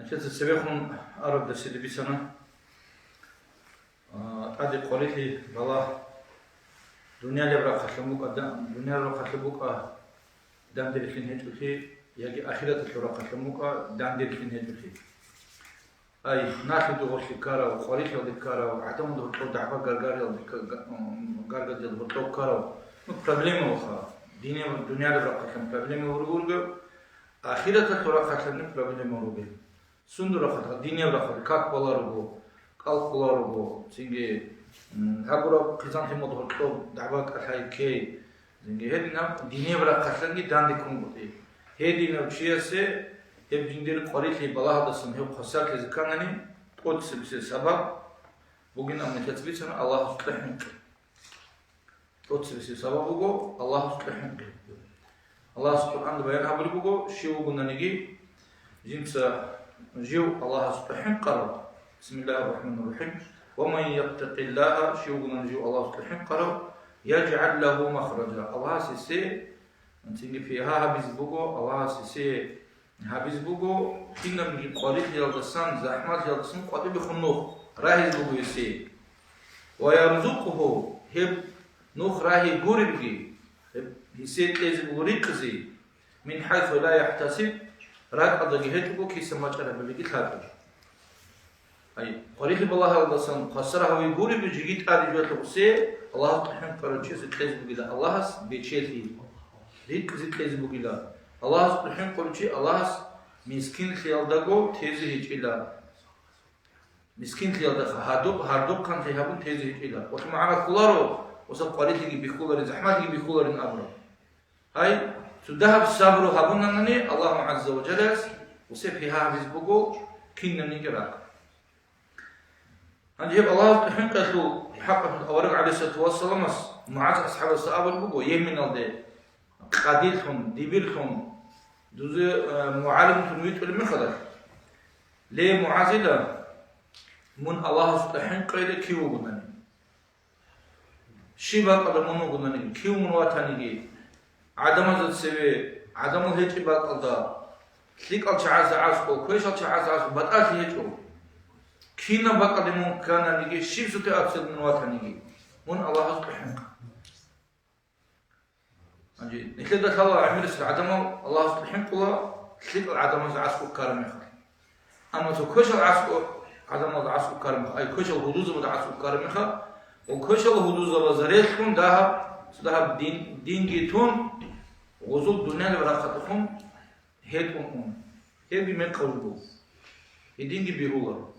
Сейчас севехон араб да седибисана. Ади қорити бала дуния лебра қашламука дуния лебра қашламука дамдирихин хечути яги ахират лебра қашламука дамдирихин хечути. Ай нахиду гошли кара қорити алди кара атам до дава гаргари алди гаргари алди до кара. Ну проблема уха. Дуния лебра қашлам проблема ургурга ахират лебра қашлам проблема ургурга. Сундура хата диния лебра как баларго Calculargo, singe Habura Chrysanthemum Horto, Davak Athaike, Zinge Hedina, Dinevra Katangi Dandikumbuti. Hedina Chiase, Hebjindil Quality Balahadasum, Heb Hossak is Kanani, Potsibs Sabah, Bugina Metatsvitsan, Allah Stahink. Potsibs Sababugo, Allah Stahink. Allah Subhanahu wa ta'ala Habugo, Shiugunanigi, Jinsa Jiu, Allah Stahink. بسم الله الرحمن الرحيم ومن يتق الله شيوغنا نجو الله سبحانه قرأ يجعل له مخرجا الله سيسي نتيجي فيها هابيز بوغو الله سيسي هابيز بوغو كنا من قريب يلدسان زحمات يلدسان قريب بخنوخ راهي بوغو يسي ويرزقه هب نوخ راهي قريبكي يسي تيزي بغريقزي من حيث لا يحتسب راك أضغي هتبو كي سماج أنا ببيكي تهاتو أي قريب الله الدسان قصرها ويقولي بجيت هذه جوات القصة الله تحن قرنشيس التزب بقيلا الله بيتشيلي ريك زيت تزب بقيلا الله تحن قرنشي الله مسكين خيال دعو تزه هيجيلا مسكين خيال دعو هردوب كان تهابون تزه هيجيلا وش معنا كلارو وصل قريب يجي بخولر زحمات يجي بخولر أمره هاي سدها الصبر هابون نني الله عز وجل وسيفها بيزبقو كنا نجرا عندي الله تحن قتلو حق أورق عليه الصلاة والسلام مع أصحاب الصحابة البقو يمين الدي قاديلهم ديبيلهم دوزي معالم تنويت المخدر ليه معازلة من الله تحن قيل كيو قناني شيبا قد منو قناني كيو من واتاني عدم زد سوي عدم الهجي باقل دا تليك الشعاز عاسقو كويش الشعاز عاسقو بدأت هجو كينا بقى دمون كان نيجي شيء سوتي أكثر من وقت نيجي من الله سبحانه. أجي نحن ده خلا عمل سر عدم الله سبحانه الله خلق العدم زعسك كرمه. أما تكوش العسك عدم زعسك كرمه أي كوش الحدود زعسك كرمه وكوش الحدود زريتكم ده دين جيتون وزود الدنيا اللي براقتهم هيدهم هيد بمن قلبه الدين بيروه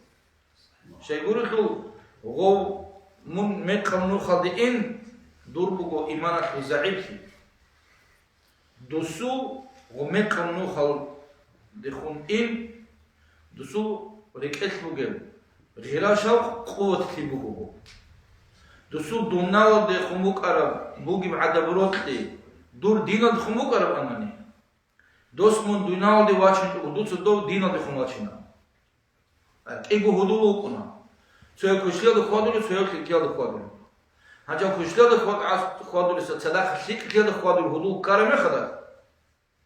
شيقولوا له غو من مكانو خالدين دوربو إيمانك زعيف دوسو ومكانو خال دخون إن دوسو ركعت بوجم غير شوق قوة تبوجو دوسو دونال دخموك عرب بوجي بعد بروتي دور دينا دخموك عرب أناني دوس من دونال دواشين ودوسو دو دينا دخمواشينا إيجو هدوء كنا سوى كشلة الخوادر سوى كلية الخوادر هجا كشلة الخوادر ستصدق خليك كلية الخوادر هدوء كارم خدا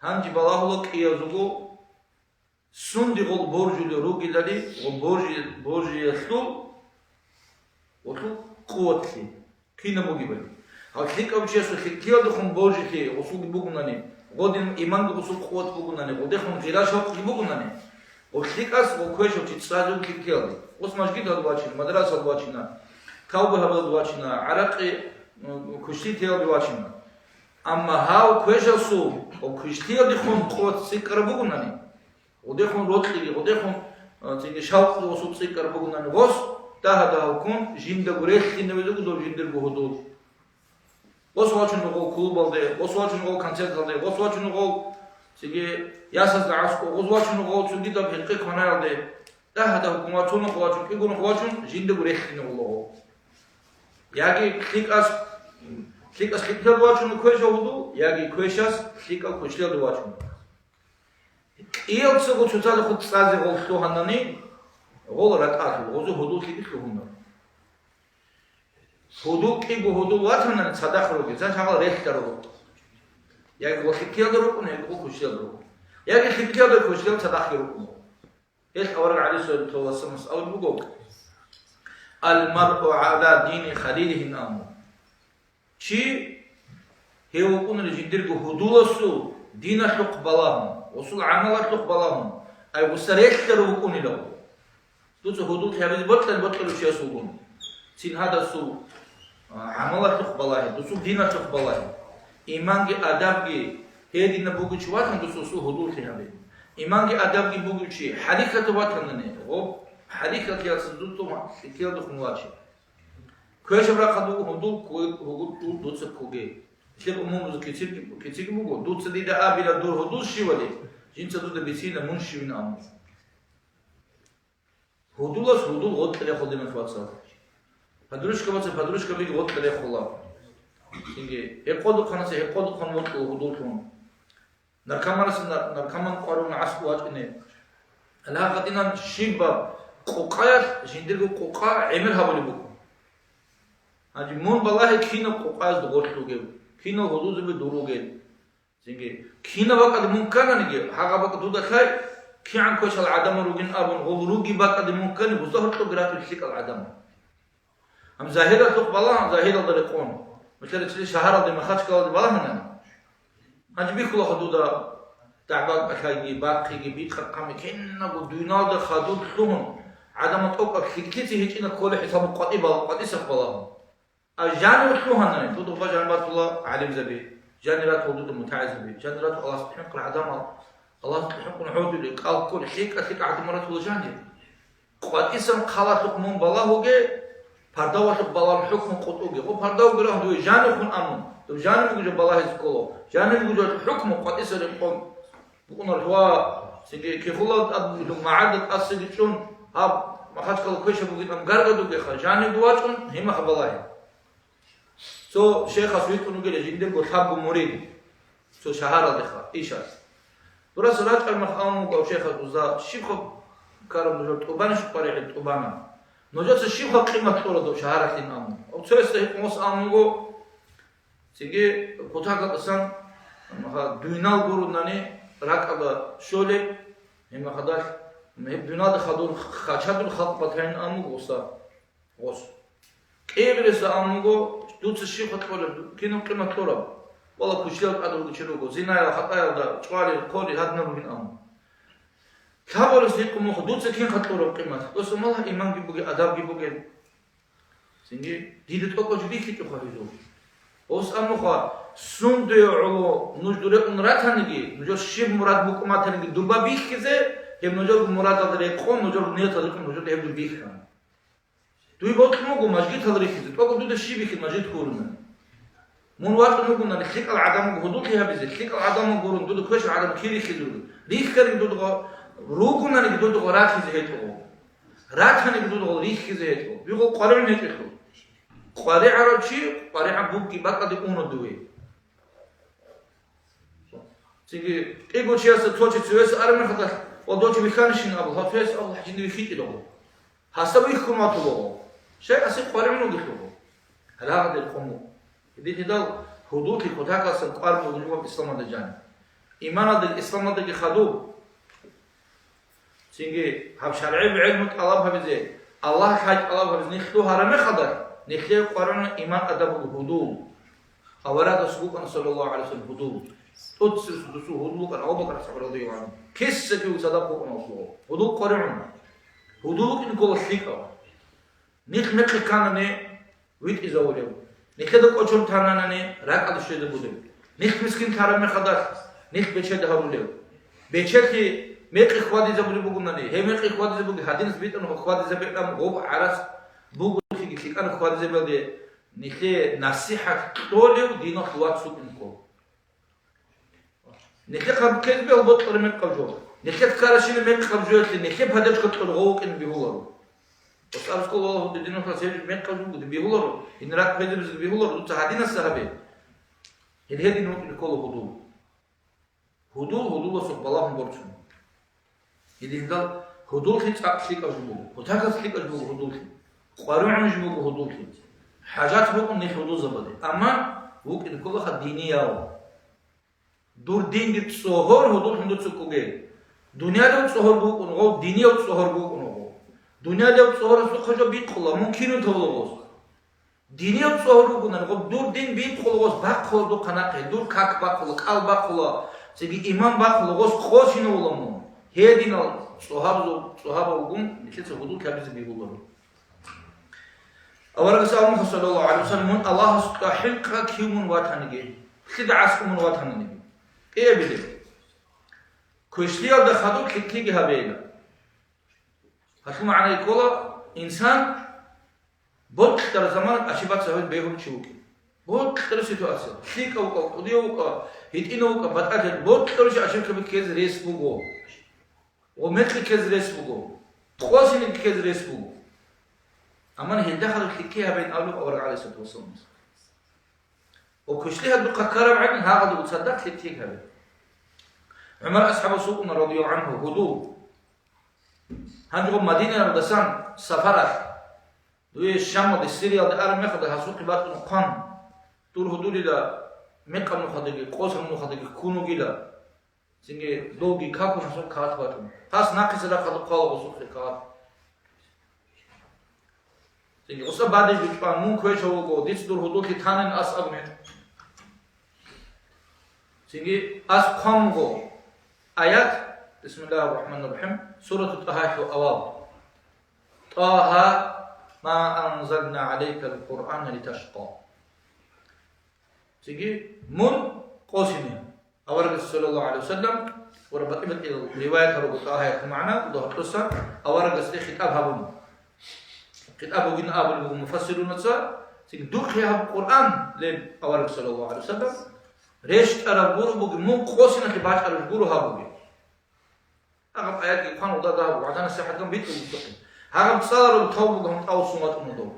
هنجي بالله لك يزوجو سندي قل برج الروج الذي وبرج يسلو وتو قوتي كينا مجيبني هالخليك أبشر سخليك كلية الخم برج كي وصول بوجناني قديم إيمان بوصول قوة بوجناني قديم غيراش هو بوجناني وخليكاس وكويشو تتصادق كيكيالي وسماجيد هالواتشين مدرسة هالواتشينا كوبه هالواتشينا عراقي كشتي هالواتشينا أما هاو كويشو سو وكشتي هالخون قوة سكر بوجناني وديخون روتلي وديخون تيجي شاوق وصوب سكر بوجناني غوس ده هالكون جيندا غريخ كينبيزو دو جيندر بوهدود غوس واتشين نقول كوبالدي غوس واتشين نقول كانسيلدالدي غوس واتشين نقول تيجي ياسس دعسكو غزواتشون غوتشون جدا بحقيقة كنايالدي ده هذا حكوماتون غواتشون كيقولون غواتشون جند بريخين الله ياجي خليكاس خليكا غواتشون كويش هودو ياجي كويشاس خليكا كويشلي غواتشون إيال تسوق تشتغل خد سازي غلطو هناني غول راتاتو غزو هودو خليكا هونا هودو كيقو هودو واتهنان صداقروكي زان شغال ريختارو ياجي وخيكيال دروكو نيجو كوشيال دروكو ياجي خيكيال دروكو كوشيال صداقي روكو إيش أورق عليه سؤال توصل أو بقول المرء على دين خليله نامو شيء هي وكون الجندر هدولسو دين حق بلاهم وصل عمل حق بلاهم أي وسريت وكون له دوت هدول كهذا بطل شيء سوون سين هذا سو عمل حق بلاه دوت دين حق بلاه إيمان के आदब के हे दिन बुगु चुवा थन दोसो सो हुदूर थे हमें ईमान के आदब की बुगु ची हरीकत वा थन ने वो हरीकत या सदुत तो किया तो खुनवा ची कोई शब्द खदु हुदूर कोई हुदूर दोत से खोगे इसलिए उम्म किसी की बुगु दोत से दीदा आबिला दो हुदूर शी वाले जिन से दोत बिसीना मुंशी ना हुदूर गौत ले खुद में फवासा फदरुश का भी गौत ले खुला Синге эқоду қанаса эқоду қан вот худул тун наркаман қарун аску ачне алхaqatinan шиба қоқая жиндиргу қоқа эмир хабали бу ади мон балахи кино қоқаз дгорлуге кино худузбе дуруге синге кино вақад мумкананиге хагабак дудахай киан кошал адам ругин абун гулруги бақад мумкан бузахту грату шикал адам ам захира туқбала захира дариқон مثل تشي شهر دي ما خدش كلام ولا هنا هنجي بيخلو حدودا تعبان اكاي باقي بيت خقام كنا بدونا ده حدود لهم عدم توقع فكرتي هيك ان كل حساب قطيبه قديس بالله اجان وخوهن تو دو جنبات الله علم زبي جنرات حدود متعز بي جنرات الله سبحانه وتعالى الله سبحانه وتعالى قال كل شيء كثير عدمرات وجاني قديس خلاص من بالله هوجي پرداوت بالام حکم قطعی خب پرداو گراه دوی جان خون امون تو جان میگه بالاه اسکولو جان میگه حکم قطعی سر قوم بکنار هوا سیگه کفولات اب معدد اصلی چون اب ما خاطر کل کوش بگید ام گرگ دو که جان دو چون هم خبالاه سو شیخ اسویت اونو گله جنده کو حب مرید سو شهر دخا ایشاس درست رات المخام کو شیخ دوزا شیخ کارم جو تو بانش پاره تو بانا نجات شيخ قيمة تولد شهرة النام أو تسوي مس أمغو سيجي كتاك أصلا ما دينال برود ناني ركض شولي هم خداش ما دينال خدون خشاد الخط بترين أمغو صا غوس كيبرس أمغو دوت الشيخ تولد كينو قيمة تولد والله كشيل أدرو كشلوكو زينايا خطايا دا شوالي كوري هادنا روين أمغو كابورس يكون مخدود سكين خطور قيمة بس مالها إيمان جيبوجي أداب جيبوجي سنجي ديدت أكو جديد كي تخافيزو أوس أمخا سند يعلو نجدور أنراتانيجي نجور شيب مراد بكماتانيجي دوبا بيخ كذا هم نجور مراد أدريقون نجور نية تدريقون نجور يبدو بيخ كان توي بوت موجو مجد تدريقين أكو دود الشيب كي مجد كورنا من وقت موجو نخلق العدم هدوء كيها بيزي خلق العدم قرون دود كوش العدم كيري كيدور ريخ كريم دود روغنا نقدر تقول رات كذا رات نقدر تقول ريح كذا بيقول قارئ نكتو قارئ عرب شيء قارئ عبوك كي بقى دكون الدوي سيجي إيجو شيء ستوجه سويس أرمي خطر ودوش بيخانشين أبو هافيس الله جندي بيخيت له حسب يخكم أطلبه شيء أسيب قارئ منو دكتو هذا القوم إذا تدل حدود الكتاكا سنقارن وجوه الإسلام الدجاني إيمان الإسلام الدجاني خدوه سينجي هب شرعي بعلم طلبها بزي الله حاج طلبها بزي نخلو هرمي خضر نخلو قرن إيمان أدب الهدوء أوراد سبوك صلى الله عليه وسلم هدوء تدسر سدسو هدوء كان أبو بكر صلى الله عليه وسلم كيس سكيو صدقه كان أصوه هدوء قرن هدوء إن كل الثقة نخل كان ويت إزاوليو نخل كوشون تاناني راك على الشيء بودم نخل مسكين هرمي خضر نخل بيشد هروليو بيشد ميق إخواتي زبولي بقولناني هي ميق إخواتي زبولي هادين سبيت أنه إخواتي زبيت أم غوب عرس بقول فيك أنا إخواتي زبولي نخلي نصيحة طولي ودينا خوات سوق إنكو نخلي قبل كذبة وبطل ميق قبجو نخلي كارشين ميق قبجو نخلي بهدش كتر غوك إن بيهولارو بس أرسكو الله دينا خلاص ميق قبجو بيهولارو إن راك بيدبز بيهولارو دوت هادين السحبة الهدي نوت الكل هدوء وسوق بالله مبرشون إذا هدول خيط أكثر أجمعه، وتاكل خيط أجمعه هدول خيط، قارئ أجمعه هدول خيط، حاجات بكون نخ هدول زبادة، أما هو إن كل واحد ديني ياو، دور دين جت صهور هدول هندو تسكوجي، دنیا دیو صهر بو اونو دینی صهر بو اونو دنیا دیو صهر سو خجا بیت خلا ممکنه تو لغوس دینی صهر بو اونو دور دین بیت خلاص باق خلا دو قناقه دور کاک باق خلا کال باق خلا سیگی ایمان باق خلاص خوش اینو ولامون هدین صحاب وگم مثل حدود کبیز بیولارو أولا سألنا صلى الله عليه وسلم الله استحق كيوم واتنجي خد عسكم واتنجي إيه بدي كوشلي أبدا خدو كتلي هبيلا هتلو معنا يقول إنسان بود ترى زمان أشيبات سويت بيهم شوكي بود ترى سيتواسيا خيك أو قضية أو هيتين أو كبتأجل بود ترى شيء أشيب كبير كيز ريس بوجو ومثل كيز ريس بوجو خواسين كيز ريس بوجو أما هي دخل الحكاية بين أولو وأورق عليه الصلاة والسلام وكشليها دقة كرم عني هذا وتصدق الحكاية هذا عمر أصحاب سوقنا رضي الله عنه هدوء هنجوا مدينة ردسان سفرات دوي الشام ودي سوريا ودي أرم يخد هسوق بات نقان طول هدوء إلى مقام نخدقي قوسم نخدقي كونو جيلا سنجي دوغي كاكو نسوق كات باتم هاس ناقص لا خد قال وسوق كات وصل بعد يجوا مون كويش هو جو ديس دور هدوء كتانن أس أغمد سنجي أس قام جو آيات بسم الله الرحمن الرحيم سورة طه أواب طه ما أنزلنا عليك القرآن لتشقى سنجي من قوسمه أورد صلى الله عليه وسلم وربط رواية طه معنا ظهر قصة أورد خطاب هابون كتاب وجن أبو المفسرون نصا سيدوك هي القرآن لين أورك صلى الله عليه وسلم ريش أرى بورو بوج مو قوسنا كباش أرى بورو هابوجي أغلب آيات يقان ودا ده وعدنا سحر كم بيت ومستقيم هغلب صار التوبة هم أو سمات الموضوع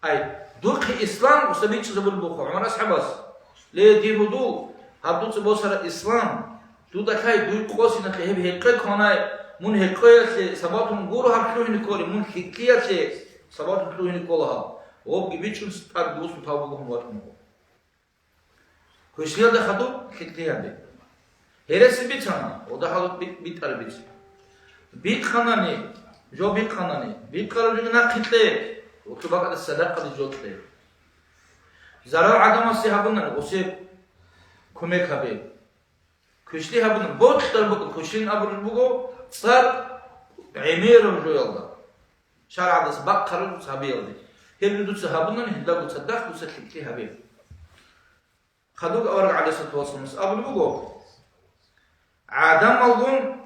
أي دوك إسلام وسبيت زبل بوخو عمر أصحابس ليه دي هدو هبدو تبصر إسلام دو دكاي دو قوسنا كهب هيك كوناي من حكاية سباتهم غورو هكذا نقولي من حكاية سباتهم كلهم نقولها وابجي بيشون ستار دوس وتابعهم واتهم كوشليا ده خدو حكاية ده هرس بيتنا وده خدو بيت أربيت بيت خناني جو بيت خناني بيت كارو جنا خدله وكتبا كده صدقة الجوتله زرع عدم السحابنا وسيب كمك هبي كوشلي هبنا بوت تربو كوشين أبو البوغو صار عمير وجويلدا شارع دس بقر صابيلدي هل ندوس هابنا هندلو تصدق وسكتي هبي خدوك أورق عليه الصلاة والسلام أبو البوغو عدم الظن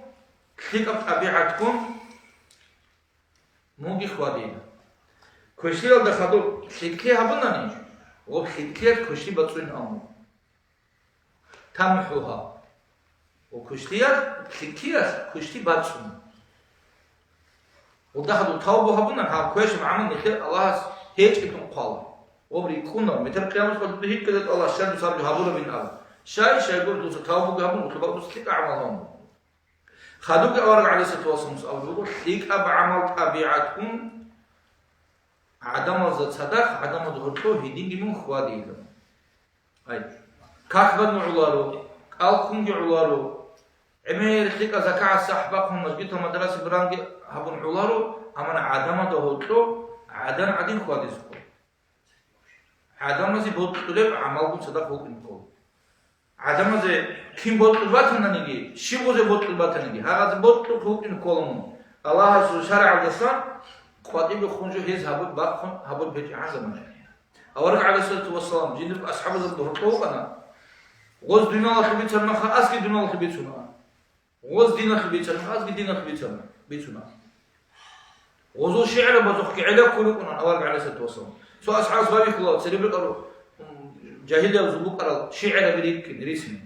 كليك طبيعتكم موجي خوادينا كوشيل ده خدوك كليكي هبنا ني وكليكي كوشي بتصين أمو تمحوها وكشتيات كليكيات كشتي باتشون ودخلوا توبوا هبنا ها كويش معمل نخير الله هيك ابن قال وبري كنا متر قيامة قد به كذا الله شان صار جهابولا من أب شاي يقول دوس توبوا هبنا وتبقى دوس كليك أعمالهم خدوك أورق عليه الصلاة والسلام أو يقول كليك أب عمل طبيعتكم عدم الصدق عدم الغلطو هدين من خوادي لهم أي كاكبر نعلارو كالكم جعلارو عمير خلق زكاة صحبكم مسجد مدرسة برانج هبون علارو أمانة عدم دهوتلو عدم عدين خواديسكو عدم زي بوتلو عملكم صدق بوكنكو عدم زي كم بوتلو باتنانيجي شيبو زي بوتلو باتنانيجي هذا بوتلو بوكنكولمون الله شرع الإسلام خوادي بخونجو هيز هبون باقون هبون بيجي عزمان أورك عليه الصلاة والسلام جنب أصحاب الدهوتلو أنا غوز دينا الله خبيتنا خا أسكي دينا الله خبيتنا غوز دينا خبيتنا أسكي دينا خبيتنا بيتنا غوزو شعر بزوخ كعلا كلكنا أورك عليه الصلاة والسلام سو أصحاب سبابي خلاص سريبل قالوا جاهلية وزبوك قالوا شعر بريك رسمي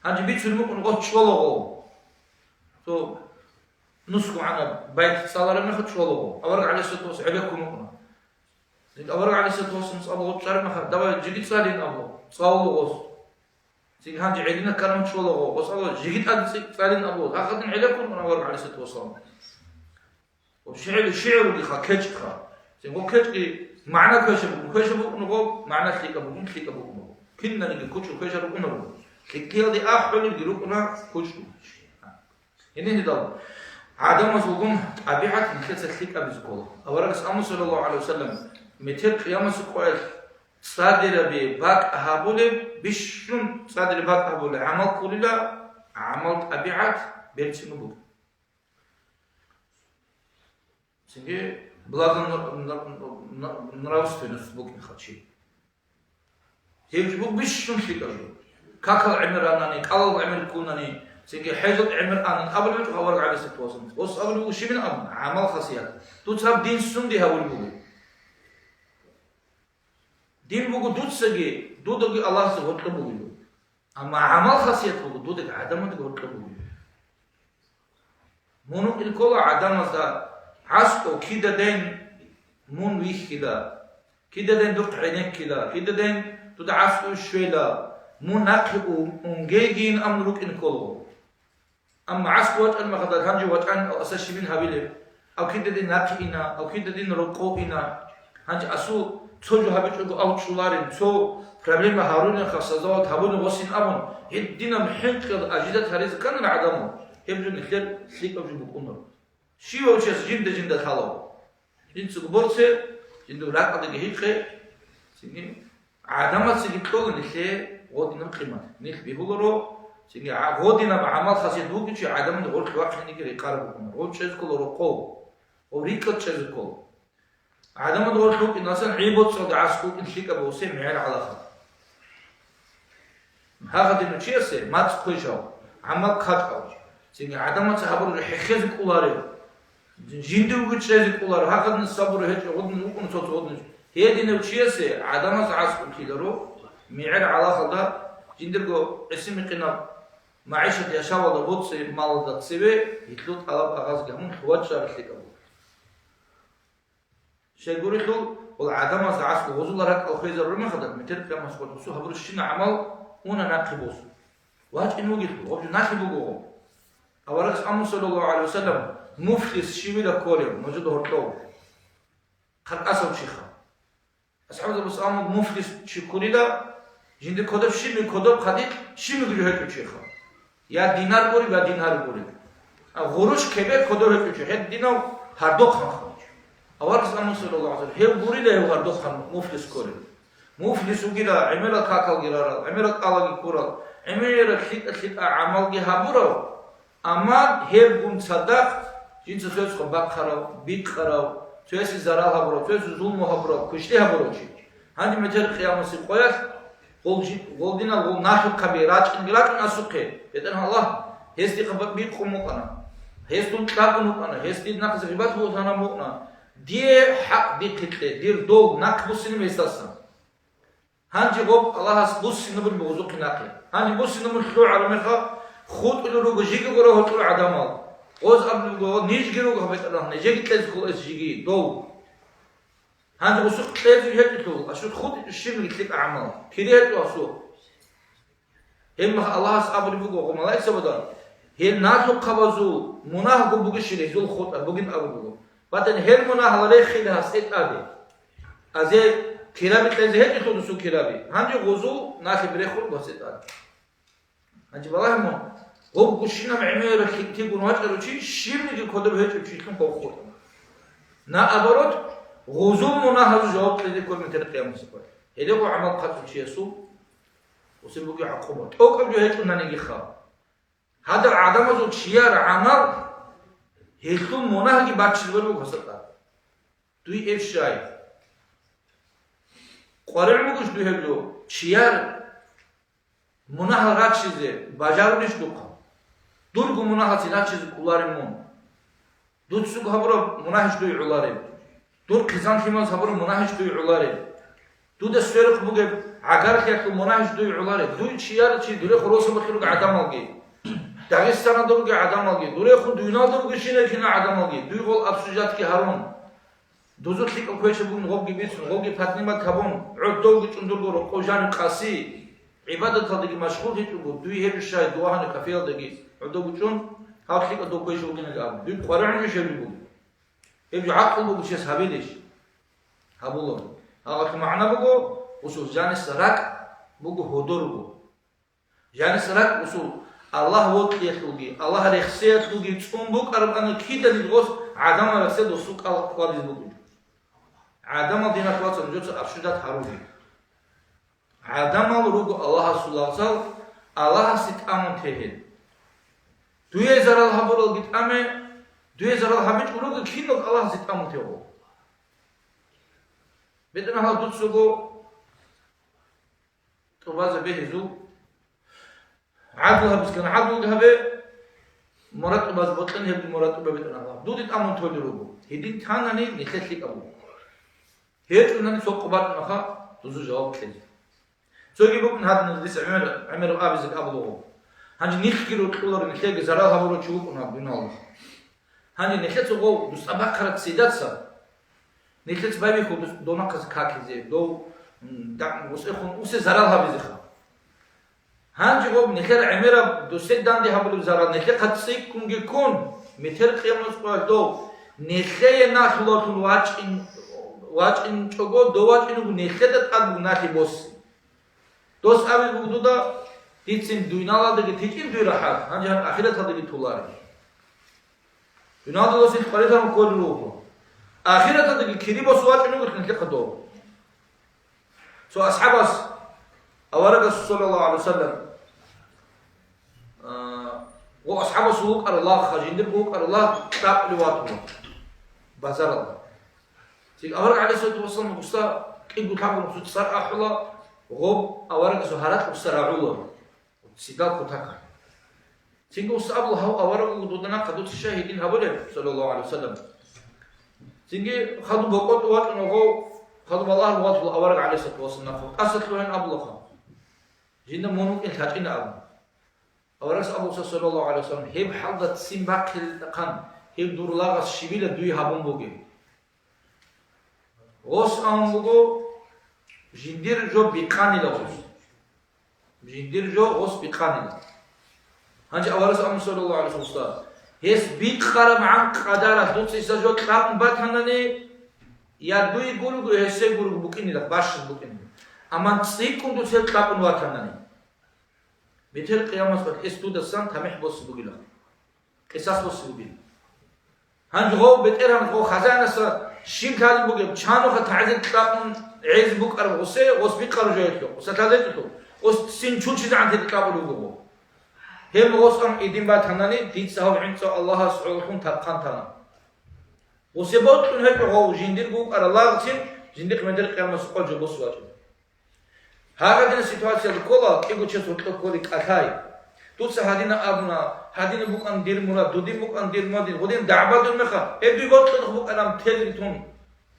هنجي بيتنا ممكن غوز شوالغو سو نسكو عنا بيت صالة لم ناخد شوالغو أورك عليه الصلاة والسلام عليكم ممكن أورك عليه الصلاة والسلام أبو غوز شعر مخا دوا جديد صالين أبو صاولو غوز سيك هانجي عيدنا كلام شوالغو غوز أبو جديد صالين أبو هاخدن عليكم أنا أورك عليه الصلاة والسلام وشعر اللي خا كيتش خا سيقول كيتش معنى كيشبو نقول معنى خليك أبو كنا نيجي كوتش كيشبو نقول Хикилди ахвали гирукна кучу. Ini dal. Adam azulgun tabiat mketsetlik abizkol. Avaragas Amu sallallahu aleyhi ve sellem meter kıyaması koyar. Sadire bir bak ahabule bişrun sadire bak ahabule amal kulila amal tabiat belçimi bu. Çünkü bladan nравственность Бог не хочет. Хевж Бог бишрун шикажу. Какал имранани, калал имркунани. Çünkü hezat emir anın abul bir havar aleyhi tuasın. O sabır bu şimin amal khasiyat. Tu sab din sun di havul bu. Din bu dutsagi dudogi Allah se hotla bu. Ama amal khasiyat bu dudogi adamı da hotla bu. Munu ilkola adamasa asko kideden mun vihkida. Kideden duq'inek kida. Kideden tud'asu shwela. Munaqi ungegin amruk inkolo. أما عسك وجه المخدر هنجي وجه أو أساس من هابيله أو كده دين ناقينا أو كده دين رقوقنا هنجي أسو تجو هابيتشو أو تشولارين تو проблема هارون خاصة هابون وسين أبون هدينا محنك أجداد هريز كان العدمو يبجو نخير سليك أبجو بكونر شيء وجهس جند خلاو جند سكبرتة جند راك أدي هيك سيني عدمات سيجتول نخير ودينا قيمة نخ بيهولرو Çünkü godina amal khasiyet bu ki adamın da ork vakti ki rekar bu. O çez kol roko. O rikat çez kol. Adamın da ork ki nasıl ibot so da asku inşika bu se meğer alaha. Hâgâ dinu çiyase mat koyşav. Amal khat kav. Çünkü adamın sahabur hekhez kuları. Jindu bu çez kuları. Hâgâ sabur hiç odun ukun sotu odun. He dinu çiyase adamın asku kilaro meğer alaha da jindirgo esimi qina معيشة يشاوى ضبوط مال ضبطسيبه يتلوت على أغاز جمون خوات شارك لكبو شيء يقول يتلو والعدم أزعاس وغزو لرك أو خيزر رمي خدر متر كما سقط بسو هبرو الشين عمل هنا ناقبوس واج إنو جيتلو وابجو ناقبو قوغو أولكس أمو صلى الله عليه وسلم مفلس شيوي لكوليو موجود هرطلو خلق أسو شيخا أصحاب ذا بس أمو مفلس شكولي دا جند كودب شيمي كودب خديق شيمي جريهت شيخا یا دینار بوری و دینار بوری. غروش کبه کدوم هیچی. هد دیناو هر دو خان خواهد. اول کس نموز صلی الله علیه و هم بوری له هر دو خان مفلس کوری. مفلس وگیرا عمرت کاکل گیرارا. عمرت آلاگی کورال. عمرت خیت عمل گی هبورا. اما هم گون صدق جنس سویس خو باق خراو بیت خراو. سویس زرال هبورا. سویس ظلم هبورا. کشتی هبورا چی. هندی مجر قیامت قیاس. Goldina gol nahu kabirat ingilak nasuke. Yeter Allah hesti kabat bir kumukana. Hestun kabunukana. Hesti nak zribat bu sana mukna. Diye hak dikitle. Dir dol nak bu sini mesasın. Hangi gob Allah bu sini bir bozuk nakli. Hangi bu sini bir xlu arameka. Khut ulu go jigi go hotu adamal. Oz abdu go niş giru go habet Allah. Nece gitlez go jigi dol. هذا وسوق تلفي هتلو أشوف خود الشيء يتلك أعمال كريه تواسو هم الله سأبري بقول قم الله يسبدا هي ناتو قبضو مناه قو بقشري زول خود بقين أبو بقول بعدين هل مناه لري خيلها سيد أبي أزي كرابي تلزي هتلو دسو كرابي هنجي غزو ناخي بريخول بسيط أبي هنجي والله مو قو بقشينا معمير كي قنوات أروشي شيء نجي كده بهتلو شيء كم خود نا أبرد غزو مناهز جواب تدي كل متر قيام سبب هذا هو عمل قتل شيسو وسبب عقوبات أو قبل هيك كنا نيجي خا هذا العدم زود شيار عمل هيكتو مناهج باتشلور بقصة توي إيش شاي قارن مقص دوه بلو شيار مناه راتشيزه بجارونيش دوكا دورغو مناه راتشيز كولاريمون دوتسو خبرو مناهج دوي علاري دور قزان كيمان صبر مناهج دوي علاري دو ده سيرق بوجه عقار كيكو مناهج دوي علاري دوي شيار شي دوره خروس بخيرو عدم الگي داغستان دوره عدم الگي دوره خو دنیا دوره شينه كنا عدم الگي دوي قول ابسوجات كي هارون دوزوت ليك كويش بون غوغي بيت غوغي فاطمه كابون عدو چندور گورو قوجان قاسي عبادت تدگي مشغول هيتو دوي هيب شاي دوهان كفيل دگي عدو چون هاخليك دو كويش وگينه گاب دوي قران مشبي بو يبي عقل بقول شيء سابيلش هبولون هذا كمعنى بقول وشو جاني سراك بقول هدور بقول يعني سرق وصول الله وقت يخلقي الله رخصة يخلقي تقوم أرب أنا كيدا للغوص عدم رخصة وسوق الله قادر بقول عدم دينا قوات سنجوت أرشدات هاروي عدم الروج الله سلاسل الله ست أمن تهل دوية زرال هبور الجت أمه دوية زرال همش روج كينو الله ست أمن تهو بدنا هذا دوت سوقو تباز به زو عدوها بس كان عدوها به مرتب باز بطن هي مرتب بدنا الله دودت أمن تودروجو هدي ثاناني نخلي أبو هيك إنني سوق قبض نخا تزوج جواب كذي سوقي بكون هذا ندرس عمر أبيز الأبلغ هني نخكر وتقولر نخلي زرال هبورو تشوف ونها بين الله هني نخلي سوقو بس أبغى كرت سيدات سا نخلي سبابي خود دونا كز كاكزي دو دعم وسخون وس زرال هبيز خا هني جواب نخلي عمر دوسيد داندي هبورو زرال نخلي قد سيكون يكون مثل قيام نسقال دو نخلي نخلاتون واج إن شغل دواج إنه نخدت أبو ناتي بوس دوس أبي بودودا تيجين دوينالا دقي تيجين دوي راحات هنجان آخرت هذا اللي تولاري دوينالا دوس إن قريتها مكول روحه آخرت هذا اللي كريم بوس واج إنه قلت نخلق دو سو أصحاب أورق صلى الله عليه وسلم وأصحاب سوق الله خجندر بوق الله تاب لواتهم بازار الله تيجي أورق عليه الصلاة والسلام بوستا كيبو تابو نفسه تصار أحولا غوب أورق زهرات بوستا راعولا سيدال كتاكا تيجي بوستا أبو هاو أورق ودودنا قدوت الشاهدين هبوله صلى الله عليه وسلم تيجي خدوا بقوت وات نغو خدوا بالله وات أورق عليه الصلاة والسلام قصت لهن أبو لخا جينا مونوك إنتاجين أبو أورق أبو صلى الله عليه وسلم هيب حلقة سيمباك القان هيب دور لاغس شبيلة دوي هابون بوجي غوس أمبوغو جندير جو بيقاني لغوس جندير جو غوس بيقاني لغوس هنجي أولس أمو صلى الله عليه وسلم هيس بيقارم عن قدارة دوت سيسا جو تقام باتناني يادوي قولو هيسي قولو بوكيني لغ باشر بوكيني أمان تسيكم دوت سيل تقام باتناني بيتر قيامة قد إستو دسان تمح بوس بوكي لغ قصاص بوس بوكي هنجي غو بيتر هم غو خزانة سا شين كان بوجي شانو خطعزت تقابل عز بوك أربع وسه وسبيك خرجته وستالته وسين شو شيء عن تقابل بوجو هم وسام إدين باتناني ديت سهو عند الله سبحانه تبقان تنا وسبوت كن هيك هو جندير بوك الله غسين جندير مدير قيام سقال جبوس واجب هذا السيتواسيون الكولا كيقول شيء سوتو كولي كاتاي توت سهادينا أبنا هادين بوك أن دير مراد دودين بوك أن دير مادين ودين دعوة دون مخا إبدي قط بوك أنا متهلتون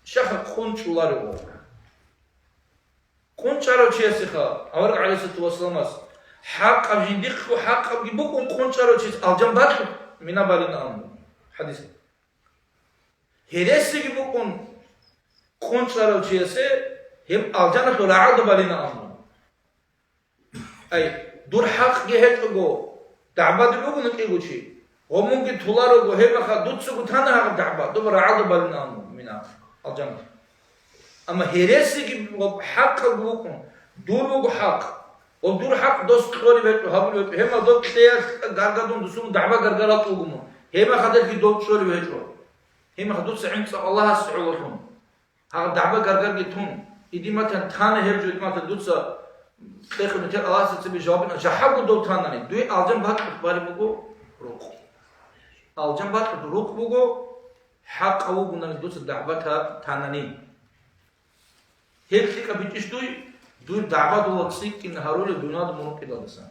شخص خونش ولاره خونش على شيء سخا أورق عليه الصلاة والسلام حق أبجنديق وحق أبجي بوك خونش على شيء الجنبات منا بالنا أم حديث هرسي بوك خونش على شيء سه هم الجنة ولا عاد بالنا أم أي دور حق جهت أجو دعوة دلوقتي نكيجو شيء وممكن تولارو جو هم خدوت سو كتانا هم دعوة دور عاد بالنا منا الجنة أما هرسي كي حق بوكم دور بوك حق ودور حق دوست خوري بيت هابل بيت هم دوت تيار غارغادون دوسوم دعوة غارغالات وغمو هم خدت في دوت شوري بيتو هم خدوت سعين الله سعولهم ها دعوة غارغال جتهم إدي مثلا ثاني هرجو إدي مثلا دوت سا تأخذ نتيجة الله سبحانه جوابنا جحبوا دو ثاني دوي ألجم بات باري بوكو روك ألجم بات روك بوكو حق أو بنا دوت دعوة ثاني هيك تيك أبيتش دوي دعوة دو وقسيك إن هارول الدنيا دمونو كده لسان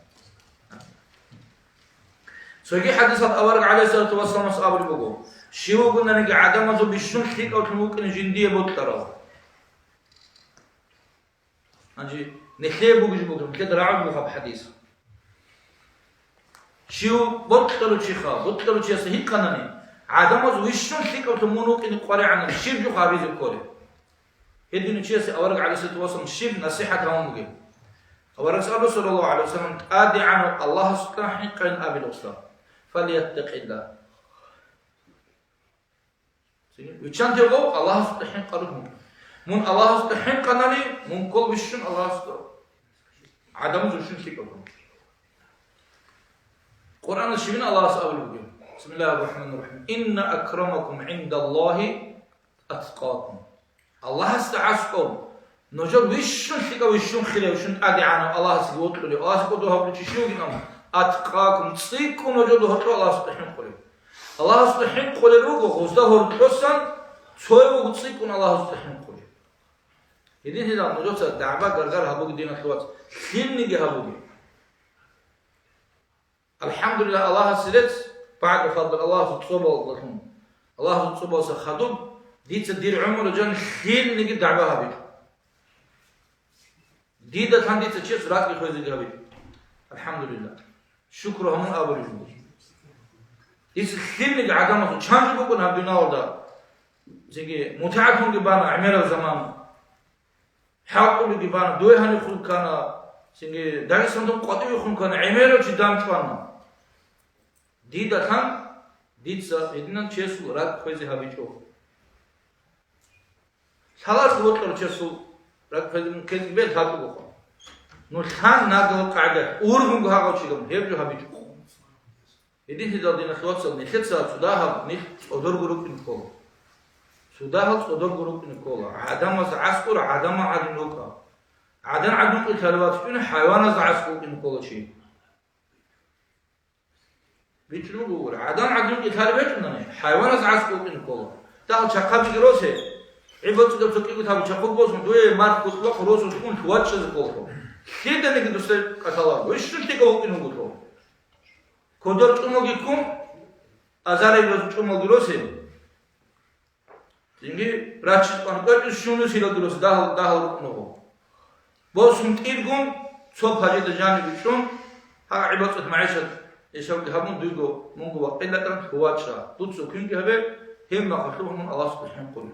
سوي حديثات أورق عليه الصلاة والسلام أصحاب بوكو شيو قلنا نجي عدم زو بيشون تيك أو تموكن جندية بوترا أنجي نخليه بوجي بوجي كده راعي بوخا بحديث شيو بطلوا شيخا بطلوا شيء سهيل كناني عدم از ويشون ثيك أو تمونو كن قارئ عن الشيب جو خابيز الكوري هدين شيء أورق عليه الصلاة والسلام الشيب نصيحة لهم بوجي أورق سأله صلى الله عليه وسلم أدي عنه الله سبحانه حقا أبي الأسلام فليتق الله ويشان تيجو الله سبحانه قرهم من الله سبحانه قنالي من كل وشون الله سبحانه عدم زوجين ثيك أو Kur'an-ı Şivin Allah'a sabır bugün. Bismillahirrahmanirrahim. İnne akramakum indallahi atqakum. Allah'a size askom. Nojal vişşun şika vişşun khile vişşun adi'ana Allah'a size oturuyor. Allah'a size oturuyor. Hablu çişiyor ginam. Atqakum. Tsikum nojal dohtu Allah'a size hin kule. Allah'a size hin kule rugo. Gozda hortuyorsan çoğu bu tsikun Allah'a size hin kule. Yedin hizam nojal da'ba gargar habu gidin atluat. Hilni gi habu gi. Elhamdülillah Allah'a silet. Ba'da fadl Allah'a tutsoba olsun. Allah'a tutsoba olsa khadub. Diyse dir umru can hilni gi da'ba habi. Dida tanditse çe surat ki khoyzi gabi. Elhamdülillah. Şükür hamın abuludur. Diyse hilni gi adamı çancı bukun abduna orada. Çünkü mutaatun gi bana amera zaman. Haqqulu gi bana doy hani khul kana. Çünkü Dağistan'dan qatiy khul kana amera çi dam çana. Dida tan ditsa edinan çe surat khoyzi habi ço. Salar suratlar çe su rak fazim kez bel hatu ko no khan na go qada urhum go ha go chigam hebju habi edin hidadina khawsa ne khetsa sudaha ne odor grup in ko sudaha odor grup in ko adam az asqur adam ad nuka adan ad ko thalawat in haywan az asqur in ko chi bitlu go adan ad ko thalawat in haywan az asqur in ko ta chaqabi grose İbadət edib tabi çapıb olsun, doya mark kutla xorosu tukun tuvat çözüp oldu. Şeyden ki dostlar katalar, üstün tek olgun oldu. Kodor tumo gikum, azare biraz tumo girose. Çünkü raçit panıklar üstünü sila girose, daha oldu. Bolsun tirgun, çok hacet canı güçün, ha ibadet maişet, yaşam ki habun duygu, mungu vakillatan tuvatça. Tutsu çünkü habe hem makatumun Allah subhanahu koydu.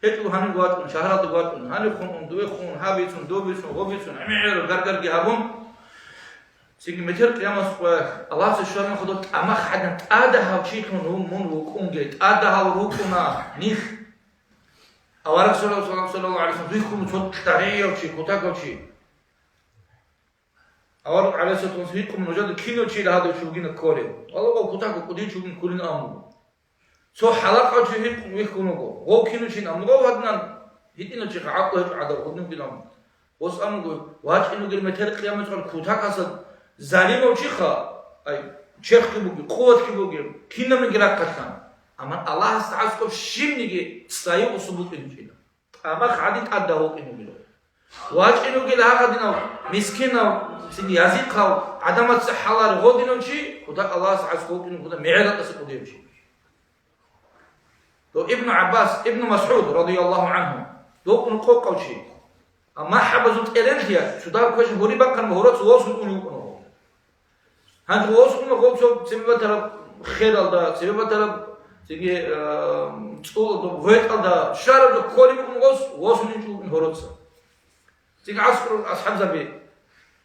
Hetu hani guatun, şahratı guatun, hani khunun, duve khun, habitun, dobitun, gobitun, ami'ir, gargar gihabun. Çünkü meter kıyamet Allah se şuan khudut ama hadan ada havçitun mun vukun git, ada hav rukuna nih. Avarak sallallahu aleyhi ve sellem duykum çok tariyo çi, kutako çi. Avarak aleyhi ve sellem duykum nojad kino çi lahado şugin kore. Allah kutako kudi şugin kulin amu. So halaka çihip wikunugo. Go kinu chin amgo wadnan hitino chika aqo hit ada odnu bilam. Os amgo wach inu gel meter qiyamet qal kutakasa zalimo chikha ay chekh ki bugi quwat ki bugi kinam girakatan. Aman Allah ta'ala shimnigi tsayi usubut injila. Ama khadit adda ho inu bilo. Wach inu gel haqadina miskina sin yazid qaw adamat sahalar godino chi kutak Allah ta'ala inu kuda mi'rat asqudiyim chi. تو ابن عباس ابن مسعود رضي الله عنه دو كن قوقوشي اما حبزت الانتيا شدا كوش هوري بكن مهورت ووسن اونو كنو هان ووسن كنو قوم سبب طرف خير الدا سبب طرف تيجي تقول دو ويت الدا شار دو كولي كنو ووسن انجو هورت تيجي عسكر اصحاب زبي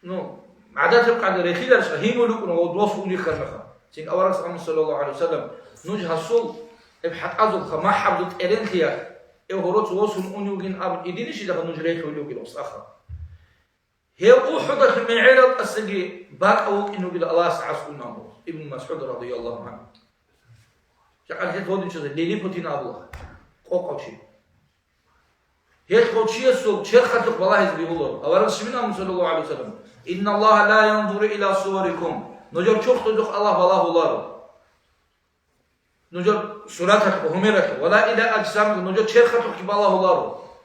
نو عادات قاعد رخيلر هيمو لو كنو ووسن لي خرخه تيجي اورس صلى الله عليه وسلم نوج حصل ابحث ازو ما حبدت الانتيا هورت ووسن اونيوغين اب اديني شي دخل نجري خولوغي لوس اخر هي احدث من عيرت السجي باق او انه بلا الله سعسكم نامو ابن مسعود رضي الله عنه شقال هي تودين شو ليلي بوتين الله قوقوشي هي تقوشي سو شيخت والله يزبي الله اورا شمن صلى الله عليه وسلم ان الله لا ينظر الى صوركم نجر çok çocuk Allah valah olar نجر سوراتك وهميرك ولا إلى أجسامك نجر شرختك بالله الله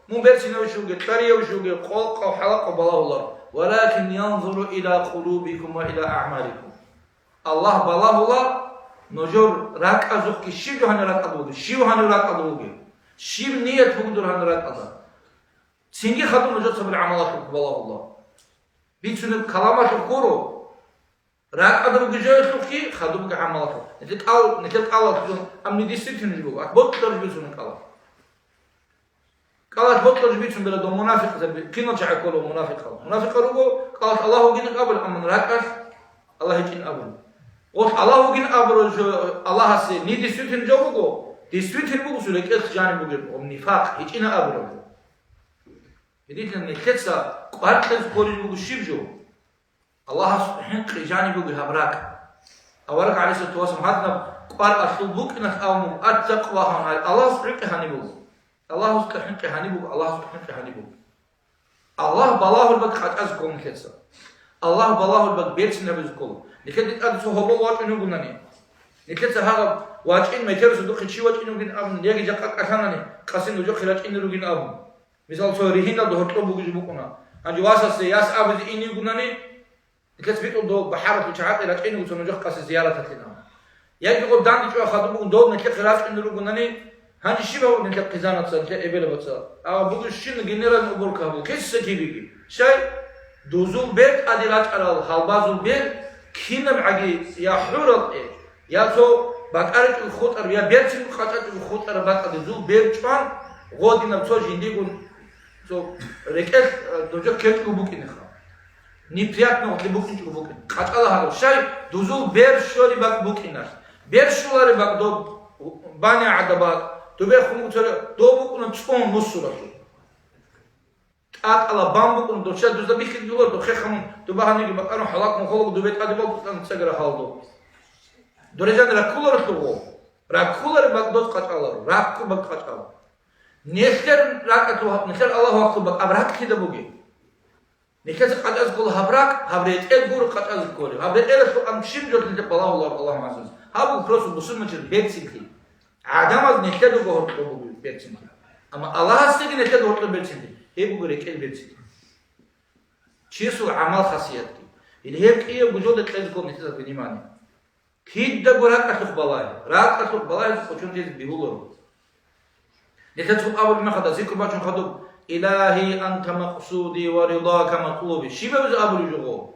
مو برسنا وشوقي تريا وشوقي قلق وحلق بالله الله ولكن ينظر إلى قلوبكم وإلى أعمالكم الله بالله الله نجر راك أزوك شيء جهنم راك أدوغي شيء جهنم راك أدوغي شيء نية تقدر هن راك أدوغي سنجي خطو نجر سبب عملاتك بالله الله بيتسنب كلاماتك كورو راك أدوغي جايتك كي خدوك عملاتك نتلك الله تقول أمني действительно живу أكبر جبيتون الله قالت بطل جبيتون بلا دو منافق كنا تعقلوا منافق روغو قالت الله جن قبل أمن راكش الله جن قبل قلت الله جن قبل الله سي ني действительно جوغو действительно بوغو سولك إخجاني بوغو نفاق جن قبل يديتنا نكتسا قارت لز قولي بوغو شيب جو الله سبحانه إخجاني بوغو هبراك أورك عليه الصلاة والسلام هذا قال أصلبك نخاوم التقوى هنا الله سبحانه هنيبو الله سبحانه هنيبو الله سبحانه هنيبو الله بالله البق قد أزكم كذا الله بالله البق بيت نبزكم لكن أدرسوا هو واج إنه قلناني لكن هذا واج إن ما يترسوا دخل شيء واج إنه قلنا أم يجي جاك أكانني قاسين وجو خلاص إنه قلنا أم مثال سوريهنا ده هتلو بوجي بكونا أنجي واسا سياس أبد إني قلناني لكن بيتو دو بحارة وشعات إلى إنه وصلنا جو قاس زيارة تكلنا يجي قدام يجوا خدموا دو نكيل خلاص إنه قلناني هني شيء بقول نكيل قزانة تصل نكيل إبلة بتصل أو بقول شيء نجنرال نقول كابو كيس سكيبي شيء دوزول بيت أدلات على الحلبازول بيت كينم عجي يا حورل يا تو بقارك الخطر يا بيرتين خطر الخطر بقى دوزول بيت شان غادينا بتوع جنديقون تو ركعت دوجا كيف كوبوكين خا نيبيات نو كوبوكين كوبوكين قاتلا هذا شيء دوزول بير شوري بق بوكيناس بير شولاري بق دو بانيا عدبات تبي خمو ترى دو بوكون تشون نصورة قاتلا بامبوكون دوشة دوزا بيخي دولار دو خيخم تبى هنيجي بقارن حلاق مخلوق دو بيت عدبات بتان تسجل حالدو دوريجان راكولار تلو راكولار بق دوز قاتلا راكو بق قاتلا نخير راكتو نخير الله أكبر أبراك كده بوجي نخير قد أزقول هبراك هبريت إدغور قد أزقول هبريت إله شو أمشيم جوت لتبلا الله معزز هابو كروس بسون مجر بيت سينكي عدم از نخير دو بهور بوجي بيت سينكي أما الله استيقي نخير دو بهور بيت سينكي هي بوجي كيل بيت سينكي شيسو عمل خاصيتي اللي هيك إيه بوجود تلزقول نخير بنيماني كيد دا غراك أشوف بلاي راك أشوف بلاي خشون جيز بيهولو لتدخل أول ما خدا ذكر باشون خدوب إلهي أنت مقصودي ورضاك مطلوبي شي بوز أبو الجو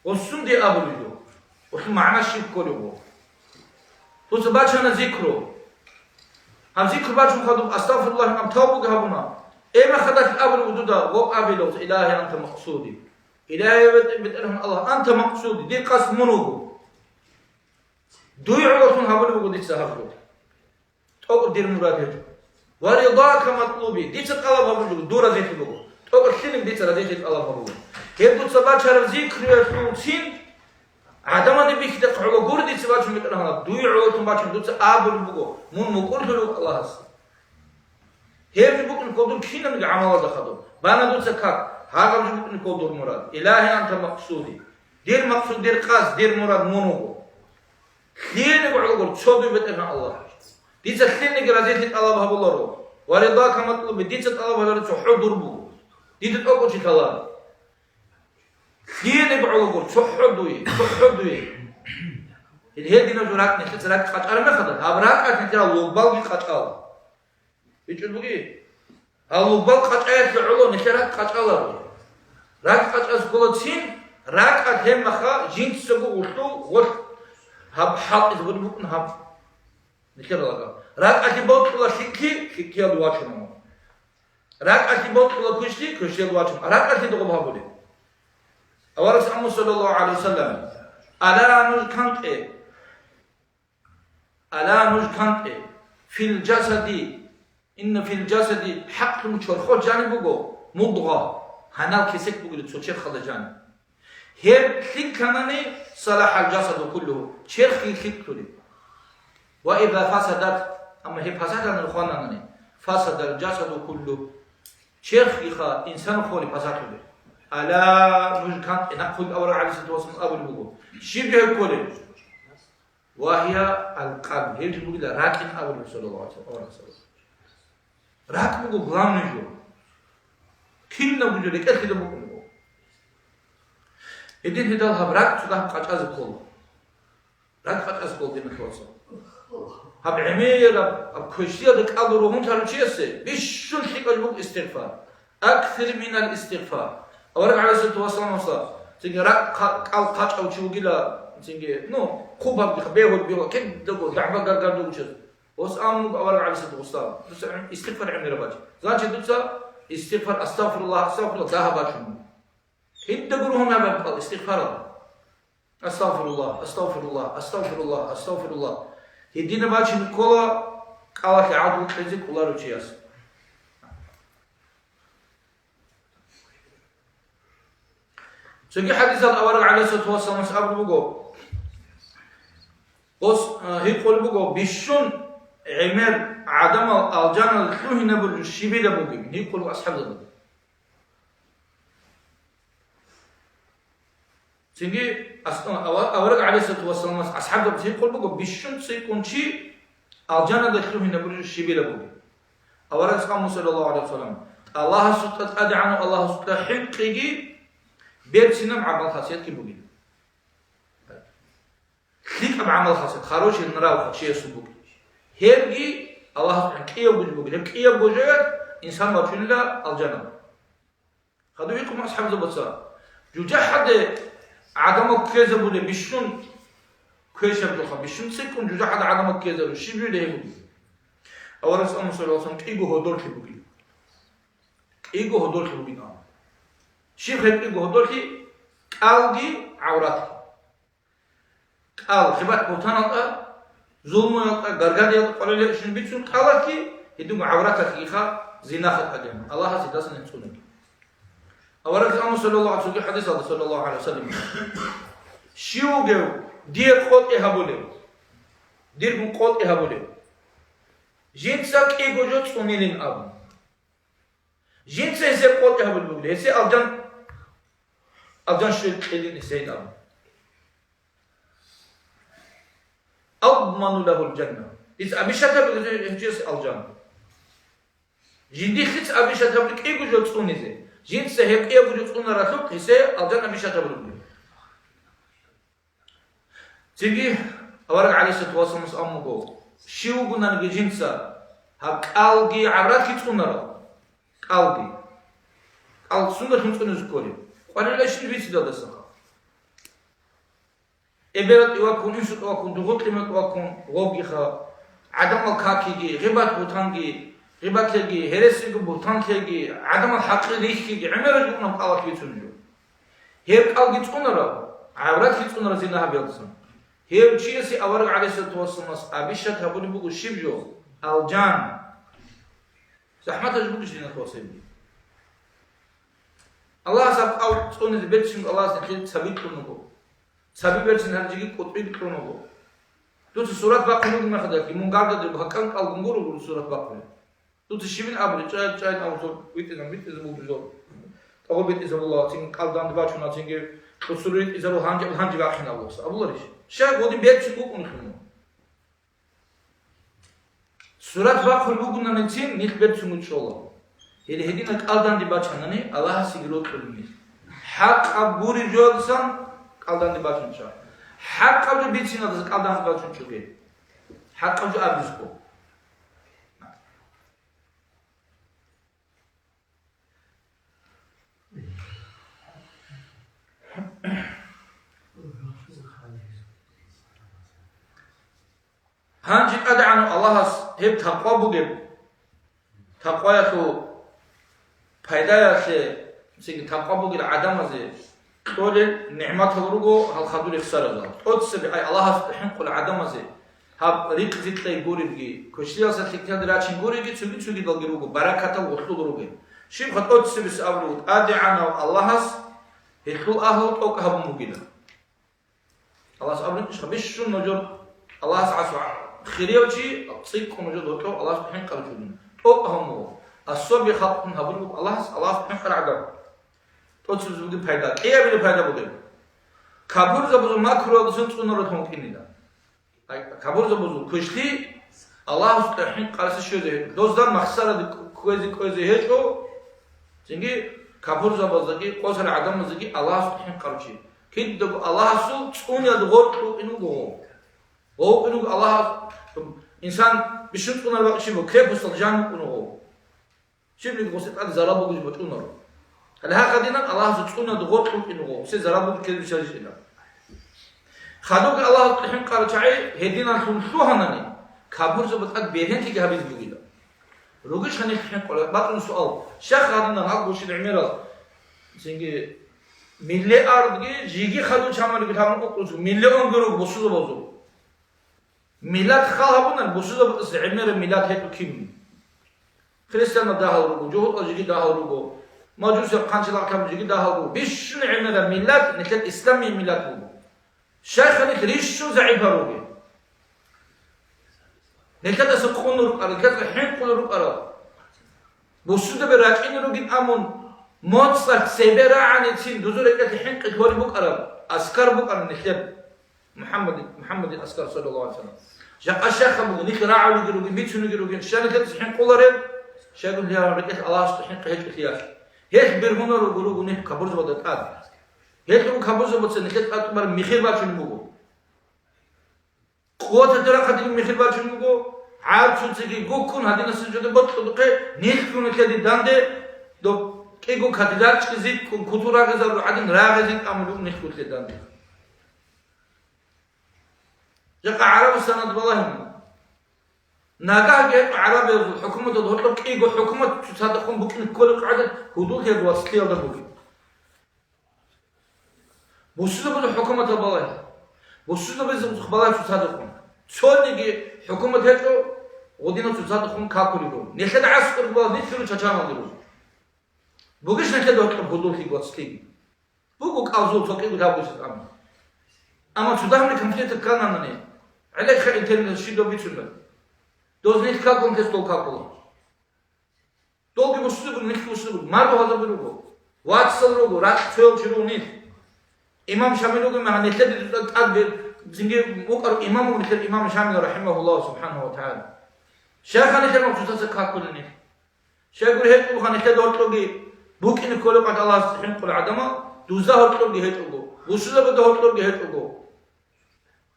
والسن دي أبو الجو وخي معنى الشيء كله توس باشون ذكره هم ذكر باشون خدوب أستغفر الله أم توبك هبنا إما خدت أبو الوجودا وقابلوا إلهي أنت مقصودي إلهي بتقولهم الله أنت مقصودي دي قصد منوبو دوي عوضون هبو الوجود يتسهفوا تقول دير مراد ورضاك مطلوبي ديت الله بقول دورة زيت بقول تقول شنو ديت زيت الله بقول هيبو سبات شهر ذكر يسوسين عدم أن بيك تقعوا قول ديت سبات شو مثلنا دوي عود سبات شو دوت أبل بقول مون مقول هلو الله هس هيبو بقول نقول كينا من عمل هذا خدو بانا دوت سكات هذا مش بقول نقول مراد إلهي أنت مقصودي دير مقصود دير قاس دير مراد مونو خير نقول شو بيتنا الله ديت خلني جرازيت الله بقوله ورضاك مطلوب ديت الله بقوله شو حضر بو ديت أقول شيء كلام خلني بقوله شو حضوي الهي دينا جراك نخت راك قطع ما خدت أبراك أنت لوبال قطع يجون بقي اللوبال قطع يطلعوا نخراك قطع له راك قطع سكولتين راك أهم مخا جنس سبوا وطول وش هب حق إذا بدو بكون هب نكير لقى راك أتبوت كلا خيكي الواشم راك أتبوت كلا كشتي الواشم راك أتبوت كلا بابولي أورس أمو صلى الله عليه وسلم ألا نجكنت في الجسد إن في الجسد حق مشرخو جانبه مضغة هنال كسك بقول تشرخ هذا جانب هي كناني صلاح الجسد كله شرخ كله وإذا فسدت أما هي فسدت الخواناني فسد الجسد كله شرخ يخا إنسان خولي فسده ألا نجكنت نقول أول عليه الصلاة والسلام أبو البقول شبه كله وهي القلب هي تقول راكن أبو صلى الله عليه وسلم راكن بقول غلام نجو كنا بقول لك أخذ بقول إدين هذا الهبراك تدا قاعد أزكول راك قاعد أزكول دين الخلاصة هب عمير هب كشيا دك أدورهم ترى شيء بيشون شيء قلبك استغفار أكثر من الاستغفار أورك على سيرة وصلنا وصل تيجي راك قاعد أو شو قيلا تيجي نو خوبها بيهود كيف دقوا دعبة قرقر دوشة وسأم أورك على سيرة وصل استغفار عمير باجي زاج دوشة استغفار أستغفر الله ده باجي يدبرهم يا بابا استغفار أستغفر الله هدينا باجي نقوله قالك عادو كذي كلا رجياس سجى حديث الأول عليه الصلاة والسلام أبو بقول Os hikol bugo bishun imer adam aljan al-tuhina bul shibida bugi hikol ashab da. Çünkü avarak aleyhissalatu vesselam ashab da hikol bugo bishun sekunchi aljan al-tuhina bul shibida bugi. Avarak sallallahu aleyhi ve sellem Allah subhanahu ad'anu Allah subhanahu hikki бедсинам амал хасият ки буги. Хик ам амал хасият хороший нрав чесу буги. Херги Аллах кия буги. Хем кия буги инсан мачунила алжана. Хадуикум асхаб забаса. Жужахад адам кеза буги бишун кешаб духа бишун секунд жужахад адам кеза шибю ле буги. Аварас ам саллаллаху алейхи иго ходор ки буги. Иго ходор ки буги. شيخ يقول هدولكي قلبي عوراتي قال خبات بوتانات ظلم غرغد قلل شنو بيتون قالكي يدوم عوراتك يخا زناخت ادم الله سيداسن نتسونك اورك ام صلى الله عليه وسلم حديث صلى الله عليه وسلم شيوغو دي قوت هبولي دير قوت هبولي جنسك ايغوجو تسونيلين اب جنس ese قوت هبولي ese alcan şu elini Seyyid abi. Admanu lehul cennet. Biz abişata bileceğiz alcan. Jindi hiç abişata bilik ey gücü tutun ise. Jinse hep ey gücü tutun aratıp ise alcan abişata bilik. Çünkü avarak aleyhissalatu vesselam ammugo. Şiu gunan jinsa hak algi avrat ki tutun ara. Algi. Al sunga tutun zikori. قالوا شنو بيت هذا السخاء إبرة يكون إنسان يكون ضغط لما يكون غوبيخا عدم الكاكيجي غيبات بوتانجي غيبات لجي هرسي بوتانجي عدم الحق ليشكي عمره يكون الله كيتونجو هيك قال كيتونرا عورات كيتونرا زينها بيلسن هيك شيء سي أورق عليه الصلاة والسلام أبيشت هبوني بقول شبجو الجان زحمة تجبوش لنا توصيبي Allah sab au tsone betsin Allah se sabit konugo sabi betsin harjigi kotri konugo tu surat baqulu ma khada ki mungarda de hakan kal gunguru surat baqulu tu shibin abri chay auto vitizam buzo tago betizam Allah tin kaldan de bachuna tinge tu surat izaro hanji baqina Allah abullar ish shay godin betsin bu konu surat baqulu gunnan tin nik betsin uçola Hele hedina kaldan di bachanani Allah sigirot kulmi. Hak aburi jogsan kaldan di bachancha. Hak abju bitsina da kaldan di bachanchuge. Hak abju abispo. Hanji ad'anu Allah hep taqwa bugeb. Taqwa yasu 파이다야세 지금 답과보기를 아담아세 또를 니마트 그러고 할 카두리 xaraza 어ds에 아이 알라하 한콜 아담아세 하 리크지트이 고리기 코시야사 티크야드라친 고리기 추기 돌기로고 바라카타 오틀로게 심 헛어ds에 비스 아브루 아디아나 알라하스 히클 아흐 톡 하부무기다 알라스 아브루 샤비슈 노조 알라스 아수 خيريوجي تصيب كونجو دوتو الله سبحانه وتعالى 톡 하무고 الصبي خلق هبلوك الله سبحانه وتعالى توصل زوجي فايدة كيا بيد فايدة بودي كابور زبوزو ماكرو دسون تونورو تونكينيدا كابور زبوزو كشتي الله سبحانه وتعالى شوزي دوزدان مخسارة كوزي هيجو جنگي كابور زبوزو قوسر عدم زكي الله سبحانه وتعالى كيد دو الله سو تونيا دغور انوغو او انوغو الله انسان بشنت كونر باقشيبو كريبوستال جان انوغو شبلي قصت على زرابو جي بتونر هلا هاخدينا الله سبحانه دغوت انو سي زرابو كده بيشاريشنا خدوك الله الحين قال تعي هدينا شو هناني كابور زبط بيهن كي هابيز بوغيدا روغش خني الحين قال باطن سؤال شيخ هذنا نقول شي العميره سينجي ملي ارضي جيجي خدو چامل بتامن قوس مليون غرو بوسو بوزو ميلاد خالبنا بوسو بس عميره ميلاد هيك كيم Hristiyanlar dahil oldu, Cuhud acıgı dahil oldu, Macusi kançılar kamcıgı dahil oldu. Biz şunu ilmeden millet, nitel İslami millet oldu. Şeyh nitel işşu zayıfar oldu. نكذا سقون رقارا نكذا حين قول رقارا بوسود براجين روجين أمون موت سيبرا عن السين دزور كذا حين قتوري بقارا أسكار بقارا نخيب محمد الأسكار صلى الله عليه وسلم جاء الشيخ أبو نيك راعوا يجروجين بيتشون يجروجين شان كذا حين قول رب شايفون ليه رجعت الله سبحانه قهج اختيار هيك بيرهونه رجلو نيك كبرز بدت آد هيك رو كبرز بدت نكت أكبر مخير باشون بقول قوة ترى خدين مخير باشون بقول عاد شو تيجي قوكون هذين السجود بطل نيك كون كذي دانده دو كيجو خديدار كذي كتورا كذا عادين راغزين أملو نيك كذي دانده جاء عرب السنة بالله ناقة عرب الحكومة تدخل كيجو حكومة تصدقون بكين كل قاعدة هدوء هي الوسطية ولا بكين بوسنا بالحكومة تبالي بوسنا بالزبالة تصدقون شو نيجي حكومة هيجو ودينا تصدقون كاكوليرو نخد عسكر بالله نخلو تشاما ديرو بوجش نخد هدوء هي الوسطية بوجو كازو تكيجو تابوس أما تدهم لكمفية الكلام عليك خير تلميذ شيء دو بيتشلنا دوز نيت كاكون تستول كاكولا دول بمسلوب نيت مسلوب ما دو هذا بروجو واتسل روجو رات فيل شرو نيت إمام شامل روجو ما نتلد تقبل زنجي مقر إمام مثل إمام شامل رحمه الله سبحانه وتعالى شيخ نتلد مقصود كاكولا نيت شيخ يقول هيك وخان نتلد هرتلوجي بوك إن كله قد الله سبحانه قل عدما دوزا هرتلوجي هيتلوجو وسلا بده هرتلوجي هيتلوجو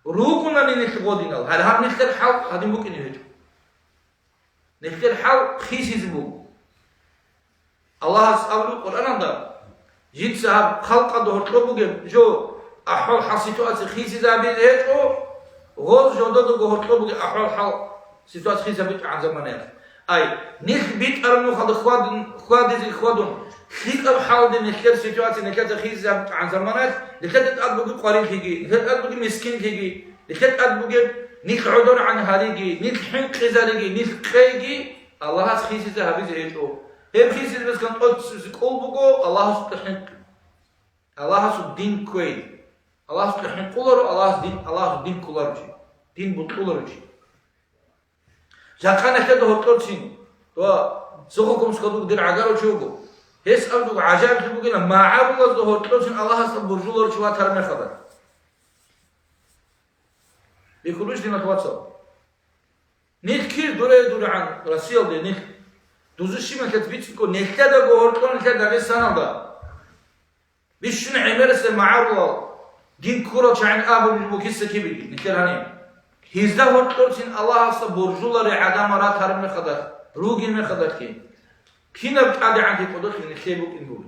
روكنا نيت غودينال هل هم نتلد حال هذي بوك إنه هيتلوجو نختار حال خيسي زبون الله سبحانه القرآن ده جيت سحب خلق ده هرتلوجي جو أحول حال سيتواسي خيسي زابين هيتو غوز جو ده هرتلوجي أحول حال سيتواسي خيسي زابين عن زمانه أي نخ بيت أرنو خد خوادون خيك الحال ده نختار سيتواسي نختار خيسي زابين عن زمانه نختار أدبوجي قارين هيجي نختار أدبوجي مسكين هيجي نختار أدبوجي نيك عذر عن هاريجي نيك حين قزاريجي نيك خيجي الله خيسي ذهبي زيتو هم خيسي بس كان قد كل بقو الله سبحانه الله سبحانه كوي الله سبحانه كولر الله دين كولرجي دين بطولرجي جاكان كده هرتلشين تو سوقكم سكدو دير عجارو شوقو هس أبدو عجاب تبغينا ما عبوا ده هرتلشين الله سبحانه شو هترمي خبر بيقولوش دي متواتساب نيت كير دورة عن رسيل دي نيت دوزوشي ما كتبيتكو نيت كده جوهرتون نيت كده لسه ده بيشون عمرس معارضة دين كورة عن أبو المكيس كبير نيت هني هيزده هرتون الله أصلا برجولة عدم رات هرم خدات روجين من خدات كينا بتعدي عن القدوس من الخيبوك إنقول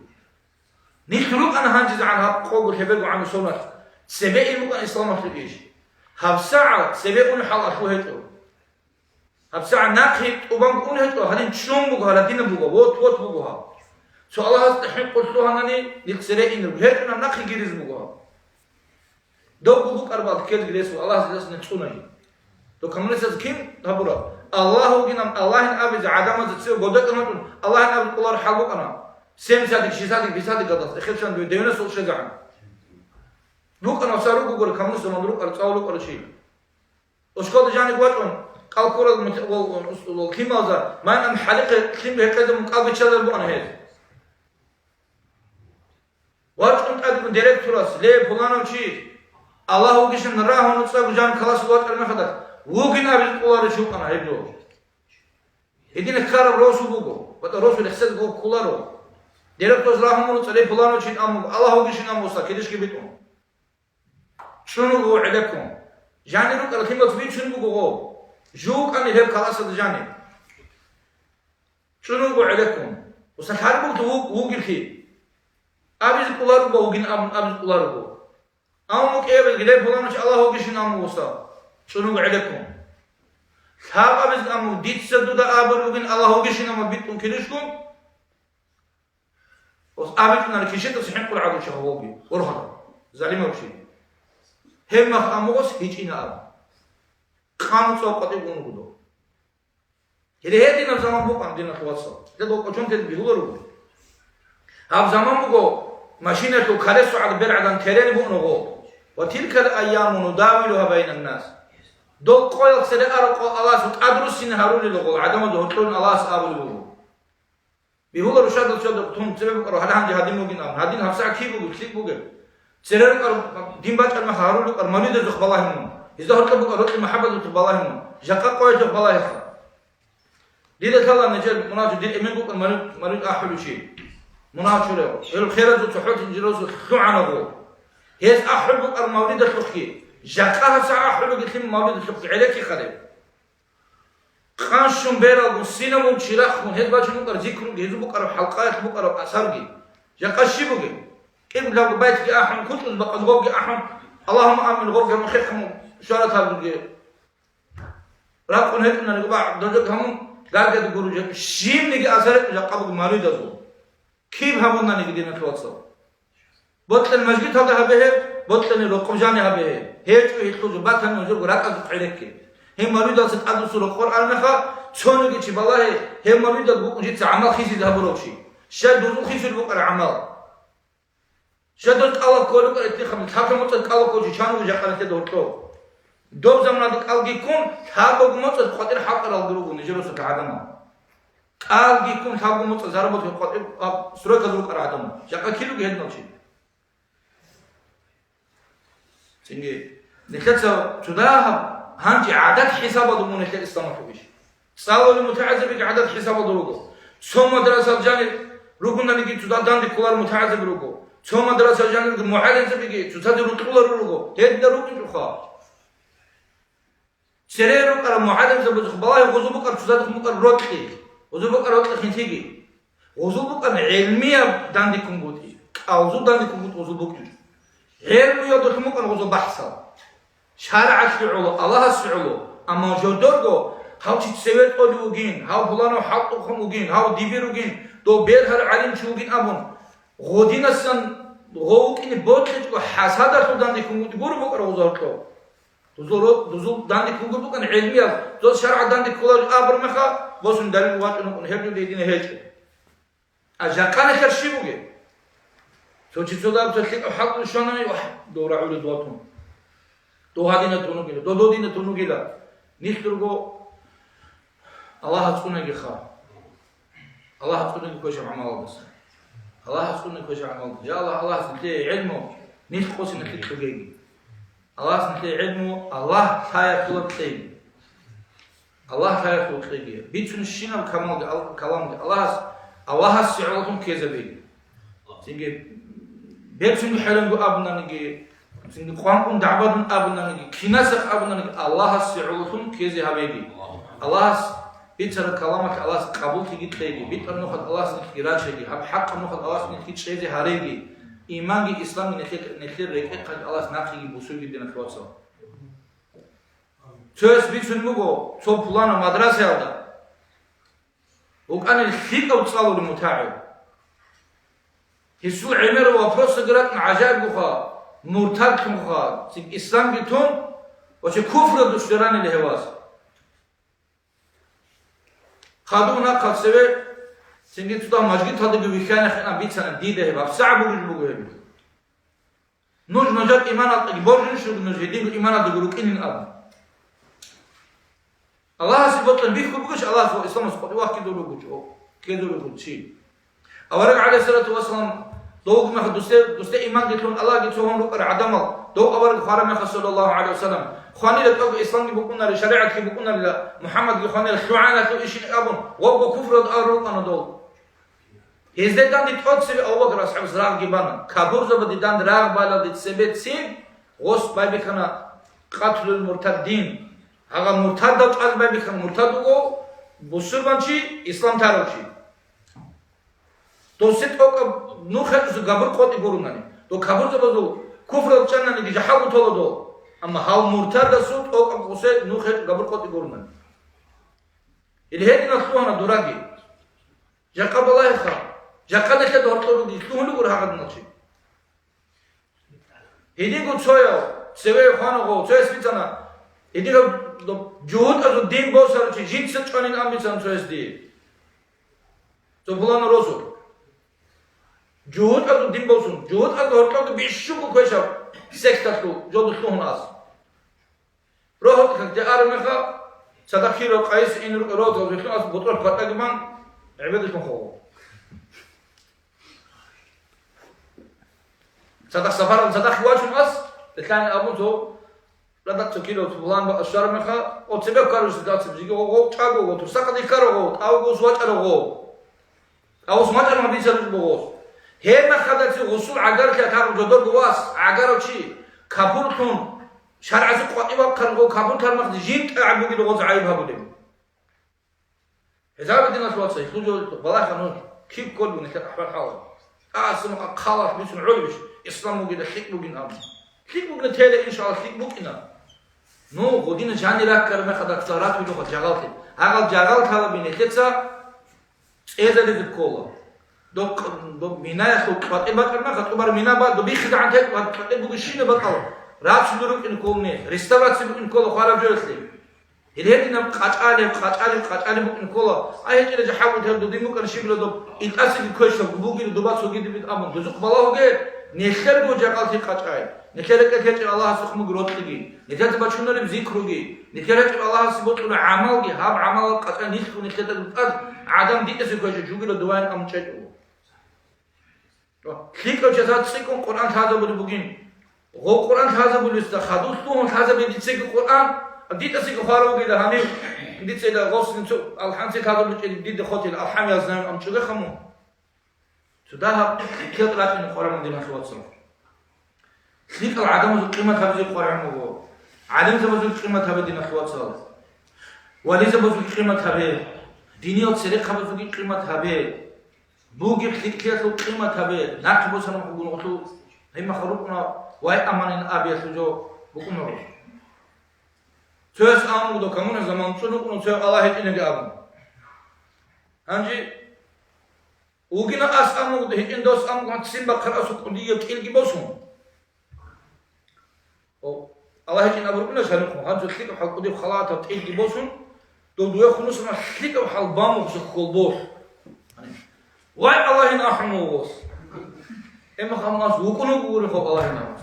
نيت روك أنا هنجز عنها قوة الحبل وعن الصلاة سبعي روك الإسلام أخليش هبساعة سبعون حال أشوهته هبساعة ناقي وبنقول هتو هذين شلون بقول هذين بقول وات بقولها سو الله استحق قلتها هني نكسرين هيك ناقي جريز بقول دو بقول أربعة كيل جريز الله جالس نتشونه تو كمان لسه كم هبورا الله جينا الله إن أبي عدم زتصير قدرت أنا الله إن أبي كلار حلوك أنا سام صادق شيء صادق بيصادق قدرت إخر شان ديونا سول شجعان لوك أنا صاروا بقول كمان لسه مدروك أرتاولوك أرشيل أشكال جاني قوتهم كالكورة والكيما ذا ما أنا محلقة كيما هكذا مقابل شذر بونا هيد وقت كنت أدري ديركتورس ليه فلان وشيء الله هو كيش من راه ونصاب جان خلاص وقت أنا خدر وقنا بالكولار شوف أنا هيدو هدين الكارب روسو بوجو وده روسو الإحساس بوجو كولارو ديركتورس راهم ونصاب ليه فلان وشيء أمو الله هو كيش ناموسا كديش كبيتهم شنو هو عليكم جاني روك الكيما تبين شنو بوجو جوك أنا هيب خلاص الجاني شنو هو عليكم وسحاربو توق وقل كي أبي كولارو بوجين أبي كولارو أمك إيه بقولي فلان إن شاء الله هو كيشين أمو وصا شنو عليكم؟ ثاب أبز أمو ديت سدودا أبر وقين الله هو كيشين أمو بيتون كليشكم وس أبيتنا الكيشين تصحين كل عدو شهوبي ورهذا زعلي وشي هم أموس هيجينا أب خامس أو قطع بونو كدو كده هذه نفسهم بوك عندنا توصل ده دوك أجون تدبيهوا لرو هاب زمان بوكو ماشينة كارثة على البرع عن ترين بونو وتلك الأيام نداولها بين الناس دول قوي سر أرق الله أدرس سين هارون لقول عدم دهورتون الله سأبل بقول بيقول رشاد رشاد توم سبب كرو هذا هم جهادين ممكن أم هادين هم ساعة كي بقول كليك بقول سرر كرو دين بات كرم هارون لقول مريض زخ بالله منه إذا هرت بقول رت المحبة زخ بالله منه جاك قوي زخ بالله يخ لذا الله نجل مناجد دين إمين بقول مريض أحلو شيء مناجد له الخير زخ حوت الجلوس خو عنه بقول هيز أحلو بقول مريض الخخي جاكها ساعة حلو قلت لهم مولد الشق عليك خليل خانشون بيرا وسينا ومشيراخون هذا باجي بقرا ذكروا هذا بقرا حلقات بقرا أسرقي جاكا شيبوجي كيف لو بيتك أحم كنت بقى زوجي أحم اللهم آمين غوجي من خيركم شارت هذا راكون هيك من الجبع دجاج هم قال قد يقولوا جاك شيم نيجي أسرق جاكا بقى مالي جزو كيف همونا نيجي دينا توصل بطل المسجد هذا هبه بطل الرقم جاني هبه هيك يطلع جبات هم نجور قرأت عليك هم مريض أصلا أدرس القرآن نخا شون يجي شيء بالله هم مريض بقول جيت عمل خيسي ذهب روشي شد دوزو خيسي بقرأ عمل شدت الله كله قرأت خم ثابت مطلق الله كله شانو جاكنا تدورتو دوب زمان هذا قال جيكون ثابت مطلق خاطر حق الله دروغو نجرو سك عدم قال جيكون ثابت مطلق زربت خاطر سورة دروغ قرأ عدم جاكا كيلو جهد نوشي سنجي نكتسب تداهم هانجي عدد حساب ضمون الإسلام الحبيش صاروا المتعذب عدد حساب ضروجو ثم دراسة جاني ركونا نيجي تدان دي كلار متعذب روجو ثم دراسة جاني معلن زبيجي تدان ركولا روجو هيد روجو جوخا سريرو كار معلن زبيجي بالله غزوبو كار تدان مكار روتي غزوبو كار روتي خنتيجي غزوبو كار علمية دان دي كونغوتي أو زود دان دي كونغوت غزوبو كير علم يدرس ممكن غزو بحثا شارع الشعوب الله الشعوب أما جدرجو هاو تسويت أولوجين هاو بلانو حطوا خموجين هاو ديبيروجين دو بيرهر علين شوجين أبون غودين السن غوكين بوتلت وحسادة تودان دي كونغو تقولوا بكرة غزارتو دوزو دان دي كونغو بكرة علمية دوز شارع دان دي كولار أبر مخا بوسن دليل واتنو كون هرجو ديدين هيج أجاكان كرشيبوجي سو تشودا بتلك حق شلون واحد دور عول دواتهم دو هادين تونو كيلا دو دين تونو كيلا نيخترغو الله تكون يخا الله تكون كوش عمل بس الله تكون كوش عمل يا الله سنتي علمه نيخ قوس نتي تجيجي الله سنتي علمه الله تايا كلتي الله تايا كلتي بيتون الشينا كلام الله سعوتهم كذبي سيجي بيتون حلم أبنا نجي سين قوانكم دعوة أبنا نجي كناسة أبنا نجي الله سعوتهم كذي هبيجي الله بيتر كلامك الله قبول تيجي تيجي بيتر نخد الله سنتكيرات تيجي هم حق نخد الله سنتكير شيء هريجي إيماني إسلامي نخير ريك قد الله سناخي بوسوي دينا كواسا شويس بيتون مغو شو فلان مدرسة هذا وكان الخير وتصلوا للمتعب يسوع عمر وفرص قرات عجائب بخا مرتد بخا إسلام بيتون وش كفر دشتران الهواس خادونا قد سوى سنجي تدا مجد هذا بيخان خنا بيت سنة ديده هباب صعب وجبوه هباب نوج نجات إيمان التجبرين شو نجدين إيمان الدجروك إن الأب الله سبحانه بيخو بقولش الله سو إسلام سبحانه واحد كدولو بقولش كدولو بقولشي أورق عليه الصلاة والسلام دوق ما دوست إيمان قلتلون الله قلتلهم لقر عدمه دوق أورق خارم صلى الله عليه وسلم خاني لتوق إسلام بكونا لشريعة بكونا لمحمد خاني لخوانة إيش أبون وابو كفر أروق أنا دوق هزدان دي تقول سبي أول راس حبس راغ جبانا كابور زبدي دان راغ بالا دي سبت سين غص باي بكنا قتل المرتدين هذا مرتد قال باي بكنا مرتد وقو بسر بانشي إسلام تاروشي تو ست اوك نو خد زو غبر قوت يقولونني تو كابور زبدو كفر چنن دي جحو تولدو اما هاو مرتد سوت اوك قوسه نو خد غبر قوت يقولونني الهدي نخونا دوراغي جاكب الله يخا جاكدا كده دورتو دي تونو غور هاغد نوشي هدي غو تشويو سوي خانو غو تشويس بيتانا هدي غو جود ازو دين بوسار چي جينس چونين امبيسان تشويس دي تو بولان روزو جود ازو دين بوسون جود ازو هورتو بيشو كو كويشا سيكتاتو جودو توناس روح كجار مخا صدقيرو قيس إن روح وبيخلو أس بطل فتاة كمان عبادة مخو صدق سفر صدق واجب أس لكن أبو تو لذا تكيلو تبلان بأشار مخا أو تبى كارو سدات سبزيجو أو تاغو أو تساقدي كارو أو سواج أرو أو سواج أرو ما بيصير بوغوس هي ما خدت غسول عقار كأكار جدول جواس عقارو شيء كابورتون شرع زق قطيبة كارو كابور كارمخ جيت عبودي لغوز عيبها بودم إذا بدنا سوات صحيح خذوا والله خنون كيف كل من أحوال حاول أسمع خلاص بيسون علبش إسلام وجد خيك بوجين أم خيك بوجين تهلا إن شاء الله خيك بوجينا نو غدينا جاني راك كرمه خدك صارات ويدو خد جعلتي هذا جعلت هذا بينتكسا إذا اللي تقوله دو مينا خو قطيبة كرمه خد كبر مينا بعد دو بيخد عن هيك بعد قطيبة بوجشينه بطل رابش دروك إن كولني ريستورات إن كوله خارج جلسي الهدينا قطعالي بوك إن كوله أيه كده جحاول تهدو ديمو كان شيء بلادو الأسد كويس بوجي لدوبات سوقي دبيت أمم دزق بالله وجه نخير جو جعلتي قطعي نخير كتير الله سخم جروت لجي نخير تبشرنا بذكرجي نخير الله سبوت عمل جي هاب عمل قطع نخير نخير تبقى عدم ديت سكويس جوجي لدوان أم تجو خيك لو جزات سكون قرآن هذا بوجين غو قرآن هذا بوليس خدوس توهم هذا بديت سك القرآن ديت سك خارو كده هني ديت سيدا غوص نشوف الحين سك هذا ديت خاطر الحين يا زلمة أم شو خمو سداها كيف طلعت من القرآن من دينا شو تصرف خليك العدم القيمة هذا القرآن هو عدم زبط القيمة هذا دينا شو تصرف وليس زبط القيمة هذا ديني وتسرق هذا في القيمة هذا بوجي خليك كيف القيمة هذا نكتب سنة بقول قطو هي مخلوقنا واي أمان أبي سجوا بكونوا söz amurdu kamunun zaman çocukluğun söz Allah hecine gabın. Hangi ugina as amurdu hecin dos amurdu simba karasu kundiye kilgi bosun. O Allah hecine aburkuna sanıkum. Hangi klik halkudi khalata kilgi bosun. Dolduya khunusuna klik halbamu khusuk kolbo. Vay Allah'ın ahmu olsun. Ama khamas hukunu guru khop Allah'ın ahmu.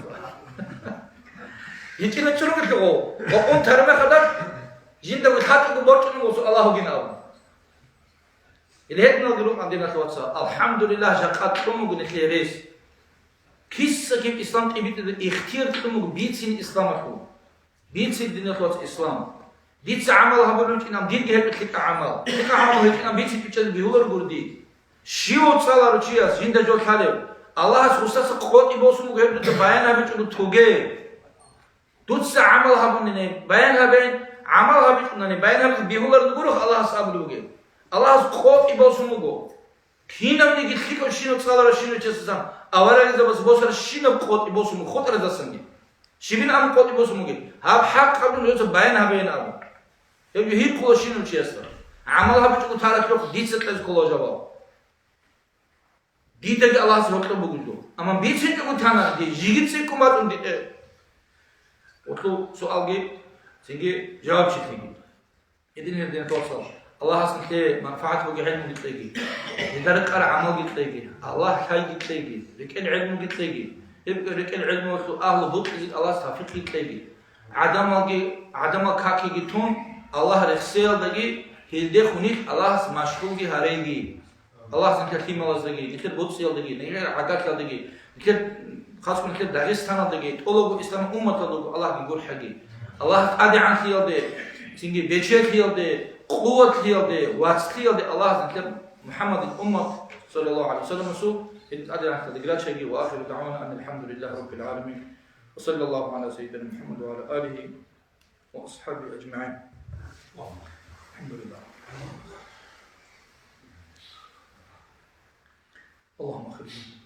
Yetine çürük etti o. O tarıma kadar jinde bu hakkı borçlu olsun Allah'u ginav. İlhet ne durum andina tuatsa. Alhamdulillah jakat tumu gün khairis. Kissa kim İslam tibit ihtiyar tumu bitsin İslam ahu. Bitsin dinle tuatsa İslam. Bitsin amal haberun inam din gehmet lik amal. Lik amal inam bitsin tüçel bihulur gurdi. Şiot salar uçiyas jinde jol talep. Allah hustası qot ibosun gehmet bayan habit unu toge. Tutsa amal habunne bayan haben amal habit nane bayan habit bihular duruh Allah sabluge Allah qot ibosumugo kinamne gitlik o shino tsalara shino chesam avara zabas bosar shino qot ibosumu khotra dasangi shibin am qot ibosumuge hab haq habun yosa bayan haben abu ebi hi qolo shino chesa amal habit ko tarak yok ditsetles qolo jawab ditege Allah sabluge bugudo ama bitse ko tana di jigitse kumat und Otlu soal gibi, sehingga jawab çekildi. Edin yerden torsal. Allah aslında manfaat ve ilmu gittiği. Liderlik ara amal gittiği. Allah hay gittiği. Rekel ilmu gittiği. Rekel ilmu ve ahlu bud git Allah tafik gittiği. Adam kaki gitun Allah rexsel dagi hilde khunit Allah mashkul gi haregi. Allah aslında kim Allah dagi. Gittir bud sel dagi. Ne adak dagi. Gittir خاص من كده داغستان دغه طلب اسلام امه دغه الله يقول حقي الله ادي عن خيالده سينجي بيچه خيالده قوت خيالده واس خيالده الله ذكر محمد الامه صلى الله عليه وسلم سو ادي عن تدغرات شيء واخر دعوانا ان الحمد لله رب العالمين وصلى الله على سيدنا محمد وعلى اله واصحابه اجمعين الحمد لله اللهم اخرجنا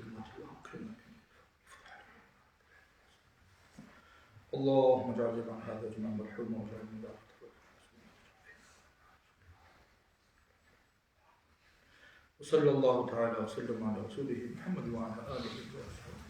اللهم اجعل عن هذا جميعا مرحوما واجعل من بعد وصلى الله تعالى وسلم على رسوله محمد وعلى اله وصحبه